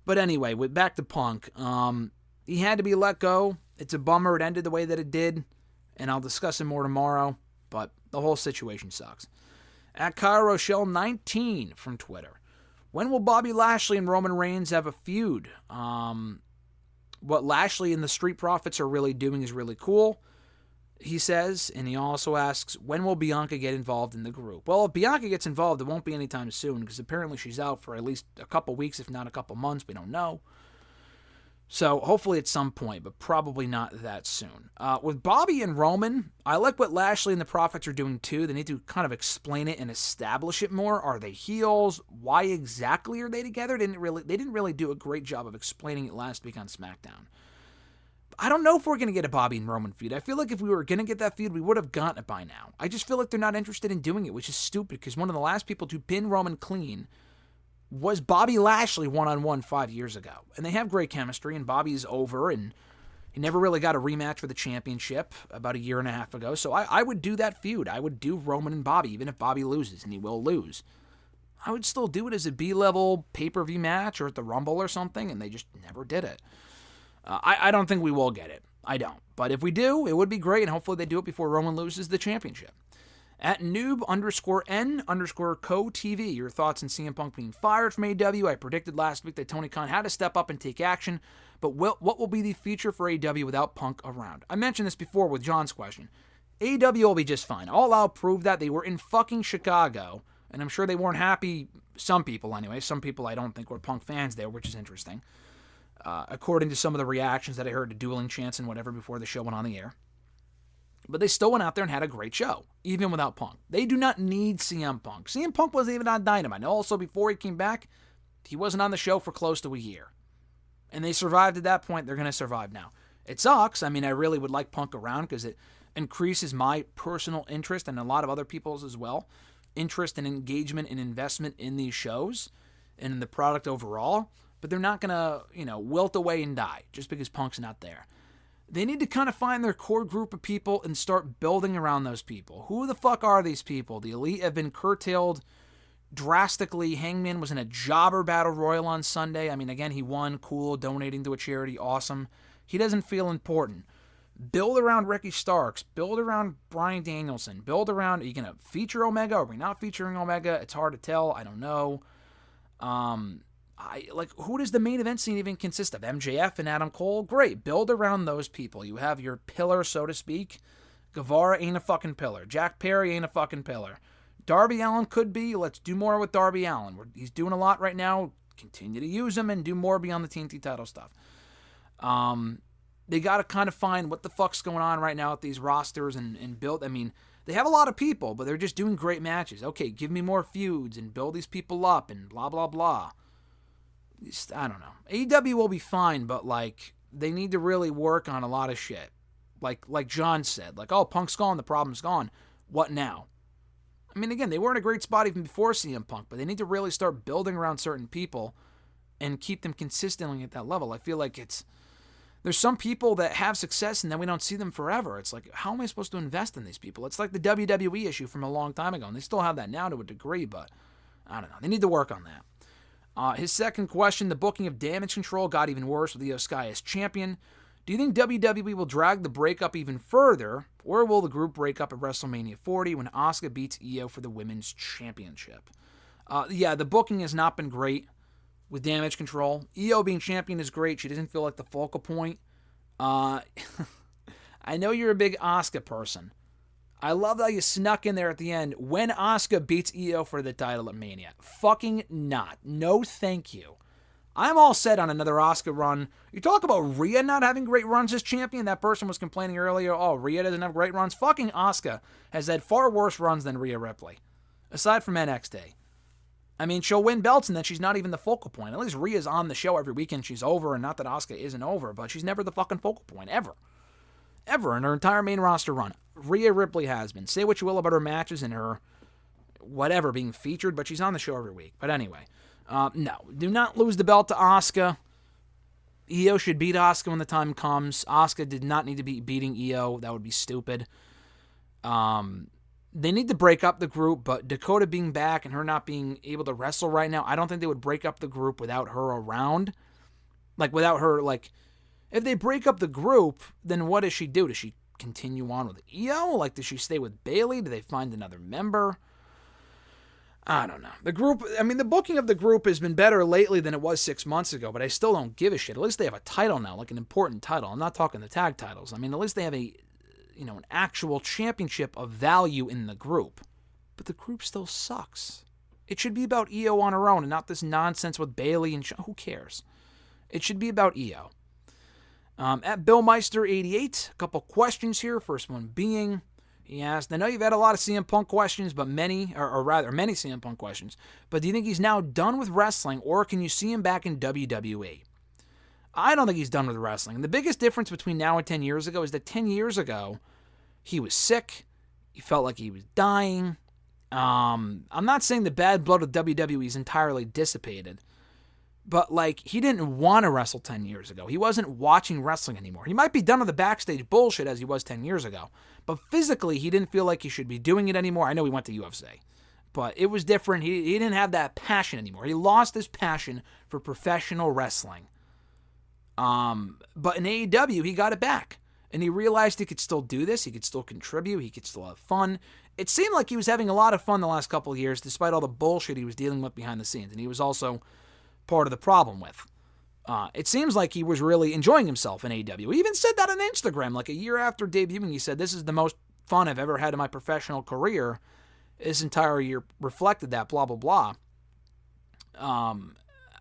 But anyway, back to Punk. He had to be let go. It's a bummer it ended the way that it did, and I'll discuss it more tomorrow, but the whole situation sucks. At Kyle Rochelle 19 from Twitter. When will Bobby Lashley and Roman Reigns have a feud? What Lashley and the Street Profits are really doing is really cool, he says, and he also asks, when will Bianca get involved in the group? Well, if Bianca gets involved, it won't be anytime soon, because apparently she's out for at least a couple weeks, if not a couple months. We don't know. So hopefully at some point, but probably not that soon. With Bobby and Roman, I like what Lashley and the Profits are doing too. They need to kind of explain it and establish it more. Are they heels? Why exactly are they together? They didn't really do a great job of explaining it last week on SmackDown. I don't know if we're going to get a Bobby and Roman feud. I feel like if we were going to get that feud, we would have gotten it by now. I just feel like they're not interested in doing it, which is stupid, because one of the last people to pin Roman clean was Bobby Lashley one-on-one 5 years ago. And they have great chemistry, and Bobby's over, and he never really got a rematch for the championship about a year and a half ago. So I would do that feud. I would do Roman and Bobby, even if Bobby loses, and he will lose. I would still do it as a B-level pay-per-view match or at the Rumble or something, and they just never did it. I don't think we will get it. I don't. But if we do, it would be great, and hopefully they do it before Roman loses the championship. At noob_n_co.tv, your thoughts on CM Punk being fired from AEW. I predicted last week that Tony Khan had to step up and take action, but what will be the future for AEW without Punk around? I mentioned this before with John's question. AEW will be just fine. All Out proved that. They were in fucking Chicago, and I'm sure they weren't happy, some people anyway. Some people I don't think were Punk fans there, which is interesting. According to some of the reactions that I heard to Dueling Chants and whatever before the show went on the air. But they still went out there and had a great show, even without Punk. They do not need CM Punk. CM Punk wasn't even on Dynamite. And also, before he came back, he wasn't on the show for close to a year. And they survived at that point. They're going to survive now. It sucks. I mean, I really would like Punk around because it increases my personal interest and a lot of other people's as well. Interest and engagement and investment in these shows and in the product overall. But they're not going to, wilt away and die just because Punk's not there. They need to kind of find their core group of people and start building around those people. Who the fuck are these people? The Elite have been curtailed drastically. Hangman was in a jobber battle royal on Sunday. I mean, again, he won. Cool. Donating to a charity. Awesome. He doesn't feel important. Build around Ricky Starks. Build around Bryan Danielson. Build around... Are you going to feature Omega? Are we not featuring Omega? It's hard to tell. I don't know. Who does the main event scene even consist of? MJF and Adam Cole? Great. Build around those people. You have your pillar, so to speak. Guevara ain't a fucking pillar. Jack Perry ain't a fucking pillar. Darby Allin could be. Let's do more with Darby Allin. He's doing a lot right now. Continue to use him and do more beyond the TNT title stuff. They got to kind of find what the fuck's going on right now with these rosters and build. I mean, they have a lot of people, but they're just doing great matches. Okay, give me more feuds and build these people up and blah, blah, blah. I don't know. AEW will be fine, but, they need to really work on a lot of shit. Like John said. Punk's gone, the problem's gone. What now? I mean, again, they were in a great spot even before CM Punk, but they need to really start building around certain people and keep them consistently at that level. I feel like there's some people that have success and then we don't see them forever. It's like, how am I supposed to invest in these people? It's like the WWE issue from a long time ago, and they still have that now to a degree, but I don't know. They need to work on that. His second question, the booking of Damage Control got even worse with Io Sky as champion. Do you think WWE will drag the breakup even further, or will the group break up at WrestleMania 40 when Asuka beats Io for the Women's Championship? The booking has not been great with Damage Control. Io being champion is great. She doesn't feel like the focal point. I know you're a big Asuka person. I love how you snuck in there at the end when Asuka beats Io for the title at Mania. Fucking not. No thank you. I'm all set on another Asuka run. You talk about Rhea not having great runs as champion. That person was complaining earlier, Rhea doesn't have great runs. Fucking Asuka has had far worse runs than Rhea Ripley. Aside from NXT. I mean, she'll win belts and then she's not even the focal point. At least Rhea's on the show every weekend. She's over, and not that Asuka isn't over, but she's never the fucking focal point, ever. Ever in her entire main roster run. Rhea Ripley has been. Say what you will about her matches and her whatever being featured, but she's on the show every week. But anyway, no. Do not lose the belt to Asuka. Io should beat Asuka when the time comes. Asuka did not need to be beating Io. That would be stupid. They need to break up the group, but Dakota being back and her not being able to wrestle right now, I don't think they would break up the group without her around. Without her, if they break up the group, then what does she do? Does she continue on with Io? Does she stay with Bayley? Do they find another member? I don't know. The booking of the group has been better lately than it was 6 months ago, but I still don't give a shit. At least they have a title now, an important title. I'm not talking the tag titles. At least they have an actual championship of value in the group. But the group still sucks. It should be about Io on her own and not this nonsense with Bayley and who cares? It should be about Io. At BillMeister88, a couple questions here. First one being, he asked, I know you've had a lot of CM Punk questions, but many CM Punk questions, but do you think he's now done with wrestling, or can you see him back in WWE? I don't think he's done with wrestling. And the biggest difference between now and 10 years ago is that 10 years ago, he was sick. He felt like he was dying. I'm not saying the bad blood of WWE is entirely dissipated, but he didn't want to wrestle 10 years ago. He wasn't watching wrestling anymore. He might be done with the backstage bullshit as he was 10 years ago, but physically he didn't feel like he should be doing it anymore. I know he went to UFC, but it was different. He didn't have that passion anymore. He lost his passion for professional wrestling. But in AEW, he got it back. And he realized he could still do this. He could still contribute. He could still have fun. It seemed like he was having a lot of fun the last couple of years, despite all the bullshit he was dealing with behind the scenes. And he was also part of the problem with. It seems like he was really enjoying himself in AEW. He even said that on Instagram, a year after debuting. He said, this is the most fun I've ever had in my professional career. His entire year reflected that, blah, blah, blah.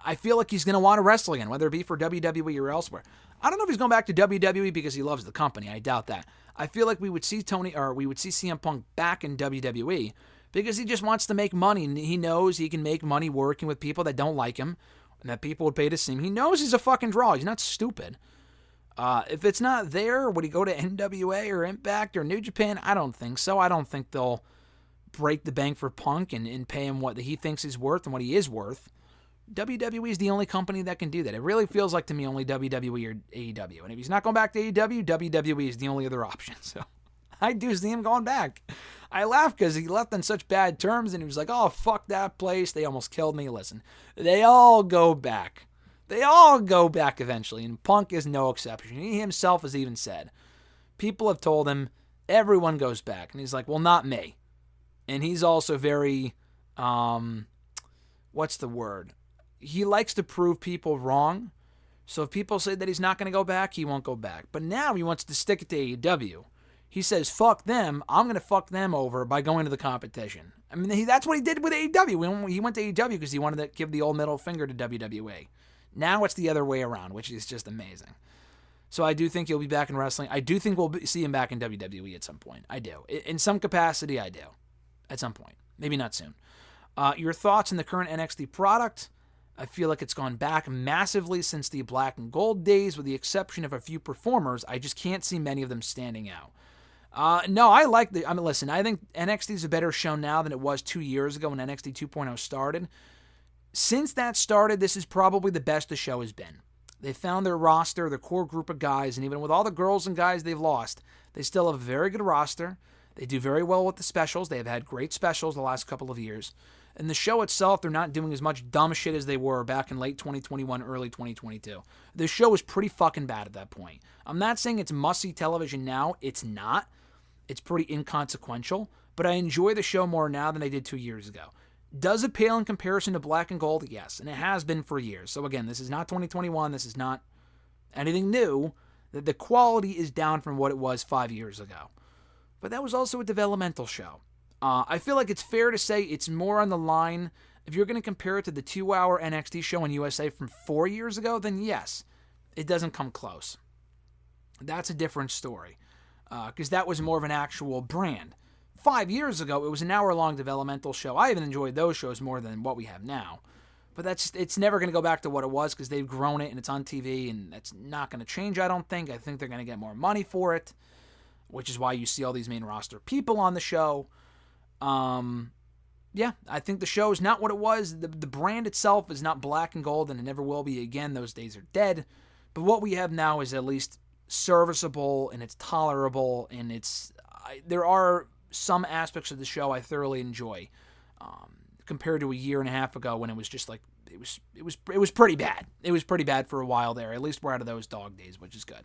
I feel like he's going to want to wrestle again, whether it be for WWE or elsewhere. I don't know if he's going back to WWE because he loves the company. I doubt that. I feel like we would see CM Punk back in WWE because he just wants to make money, and he knows he can make money working with people that don't like him and that people would pay to see him. He knows he's a fucking draw. He's not stupid. If it's not there, would he go to NWA or Impact or New Japan? I don't think so. I don't think they'll break the bank for Punk and pay him what he thinks he's worth and what he is worth. WWE is the only company that can do that. It really feels like to me only WWE or AEW. And if he's not going back to AEW, WWE is the only other option. So I do see him going back. I laugh because he left on such bad terms and he was like, oh, fuck that place. They almost killed me. Listen, they all go back. They all go back eventually, and Punk is no exception. He himself has even said, people have told him everyone goes back. And he's like, well, not me. And he's also very, what's the word? He likes to prove people wrong. So if people say that he's not going to go back, he won't go back. But now he wants to stick it to AEW. He says, fuck them. I'm going to fuck them over by going to the competition. I mean, that's what he did with AEW. He went to AEW because he wanted to give the old middle finger to WWE. Now it's the other way around, which is just amazing. So I do think he'll be back in wrestling. I do think we'll see him back in WWE at some point. I do. In some capacity, I do. At some point. Maybe not soon. Your thoughts on the current NXT product? I feel like it's gone back massively since the black and gold days, with the exception of a few performers. I just can't see many of them standing out. No, I like listen, I think NXT is a better show now than it was 2 years ago when NXT 2.0 started. Since that started, this is probably the best the show has been. They found their roster, their core group of guys, and even with all the girls and guys they've lost, they still have a very good roster. They do very well with the specials. They have had great specials the last couple of years. And the show itself, they're not doing as much dumb shit as they were back in late 2021, early 2022. The show was pretty fucking bad at that point. I'm not saying it's must-see television now. It's not. It's pretty inconsequential. But I enjoy the show more now than I did 2 years ago. Does it pale in comparison to Black and Gold? Yes, and it has been for years. So again, this is not 2021. This is not anything new. The quality is down from what it was 5 years ago. But that was also a developmental show. I feel like it's fair to say it's more on the line. If you're going to compare it to the 2-hour NXT show in USA from 4 years ago, then yes, it doesn't come close. That's a different story. Because that was more of an actual brand. 5 years ago, it was an hour-long developmental show. I even enjoyed those shows more than what we have now. But it's never going to go back to what it was because they've grown it and it's on TV, and that's not going to change, I don't think. I think they're going to get more money for it, which is why you see all these main roster people on the show. Yeah, I think the show is not what it was. The brand itself is not Black and Gold, and it never will be again. Those days are dead. But what we have now is at least serviceable, and it's tolerable, and there are some aspects of the show I thoroughly enjoy, compared to a year and a half ago when it was just like it was pretty bad. It was pretty bad for a while there. At least we're out of those dog days, which is good.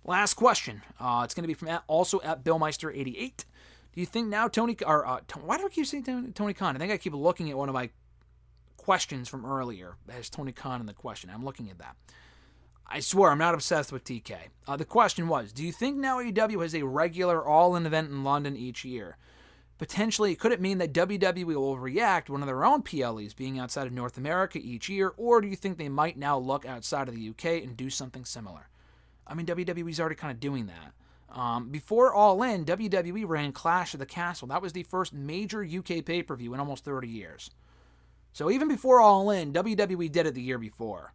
Last question. It's going to be from also at BillMeister88. Do you think now Tony, why do I keep saying Tony Khan? I think I keep looking at one of my questions from earlier. It has Tony Khan in the question. I'm looking at that. I swear I'm not obsessed with TK. The question was, do you think now AEW has a regular all-in event in London each year? Potentially, could it mean that WWE will react one of their own PLEs being outside of North America each year, or do you think they might now look outside of the UK and do something similar? I mean, WWE's already kind of doing that. Before All In, WWE ran Clash of the Castle. That was the first major UK pay-per-view in almost 30 years. So even before All In, WWE did it the year before.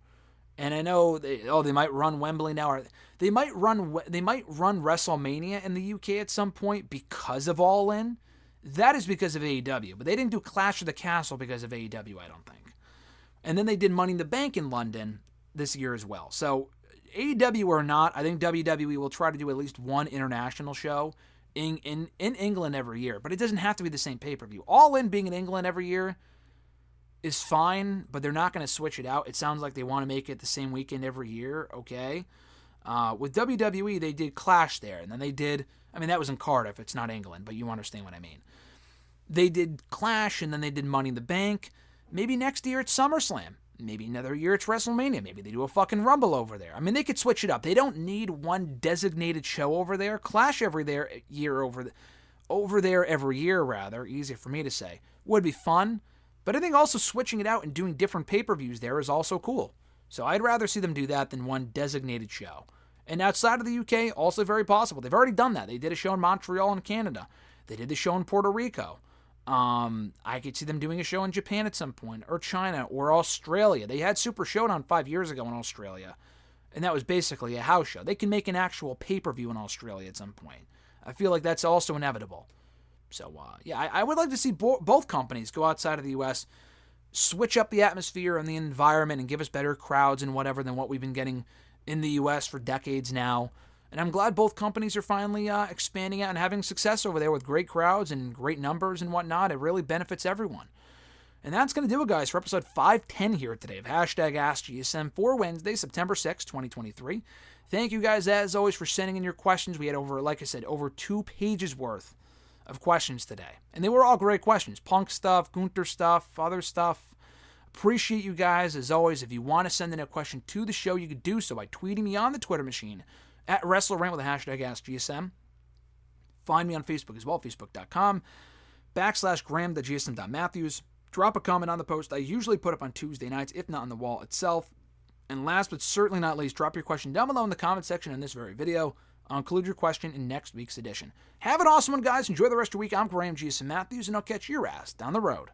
And I know they might run Wembley now, or they might run WrestleMania in the UK at some point because of All In. That is because of AEW, but they didn't do Clash of the Castle because of AEW, I don't think. And then they did Money in the Bank in London this year as well. So AEW or not, I think WWE will try to do at least one international show in England every year, but it doesn't have to be the same pay-per-view. All In being in England every year is fine, but they're not going to switch it out. It sounds like they want to make it the same weekend every year, okay? With WWE, they did Clash there, and then they did, I mean, that was in Cardiff. It's not England, but you understand what I mean. They did Clash, and then they did Money in the Bank. Maybe next year it's SummerSlam. Maybe another year it's WrestleMania. Maybe they do a fucking Rumble over there. I mean, they could switch it up. They don't need one designated show over there. Clash over there every year, rather. Easier for me to say. Would be fun, But I think also switching it out and doing different pay-per-views there is also cool. So I'd rather see them do that than one designated show. And outside of the UK, also very possible. They've already done that. They did a show in Montreal in Canada. They did the show in Puerto Rico. I could see them doing a show in Japan at some point, or China, or Australia. They had Super Showdown 5 years ago in Australia, and that was basically a house show. They can make an actual pay-per-view in Australia at some point. I feel like that's also inevitable. So, yeah, I would like to see both companies go outside of the U.S., switch up the atmosphere and the environment, and give us better crowds and whatever than what we've been getting in the U.S. for decades now. And I'm glad both companies are finally expanding out and having success over there with great crowds and great numbers and whatnot. It really benefits everyone. And that's going to do it, guys, for episode 510 here today of #AskGSM for Wednesday, September 6, 2023. Thank you guys, as always, for sending in your questions. We had like I said, over 2 pages worth of questions today. And they were all great questions. Punk stuff, Gunther stuff, other stuff. Appreciate you guys. As always, if you want to send in a question to the show, you could do so by tweeting me on the Twitter machine at WrestleRant with the #AskGSM. Find me on Facebook as well, facebook.com/Graham.GSM.Matthews. Drop a comment on the post I usually put up on Tuesday nights, if not on the wall itself. And last but certainly not least, drop your question down below in the comment section in this very video. I'll include your question in next week's edition. Have an awesome one, guys. Enjoy the rest of your week. I'm Graham GSM Matthews, and I'll catch your ass down the road.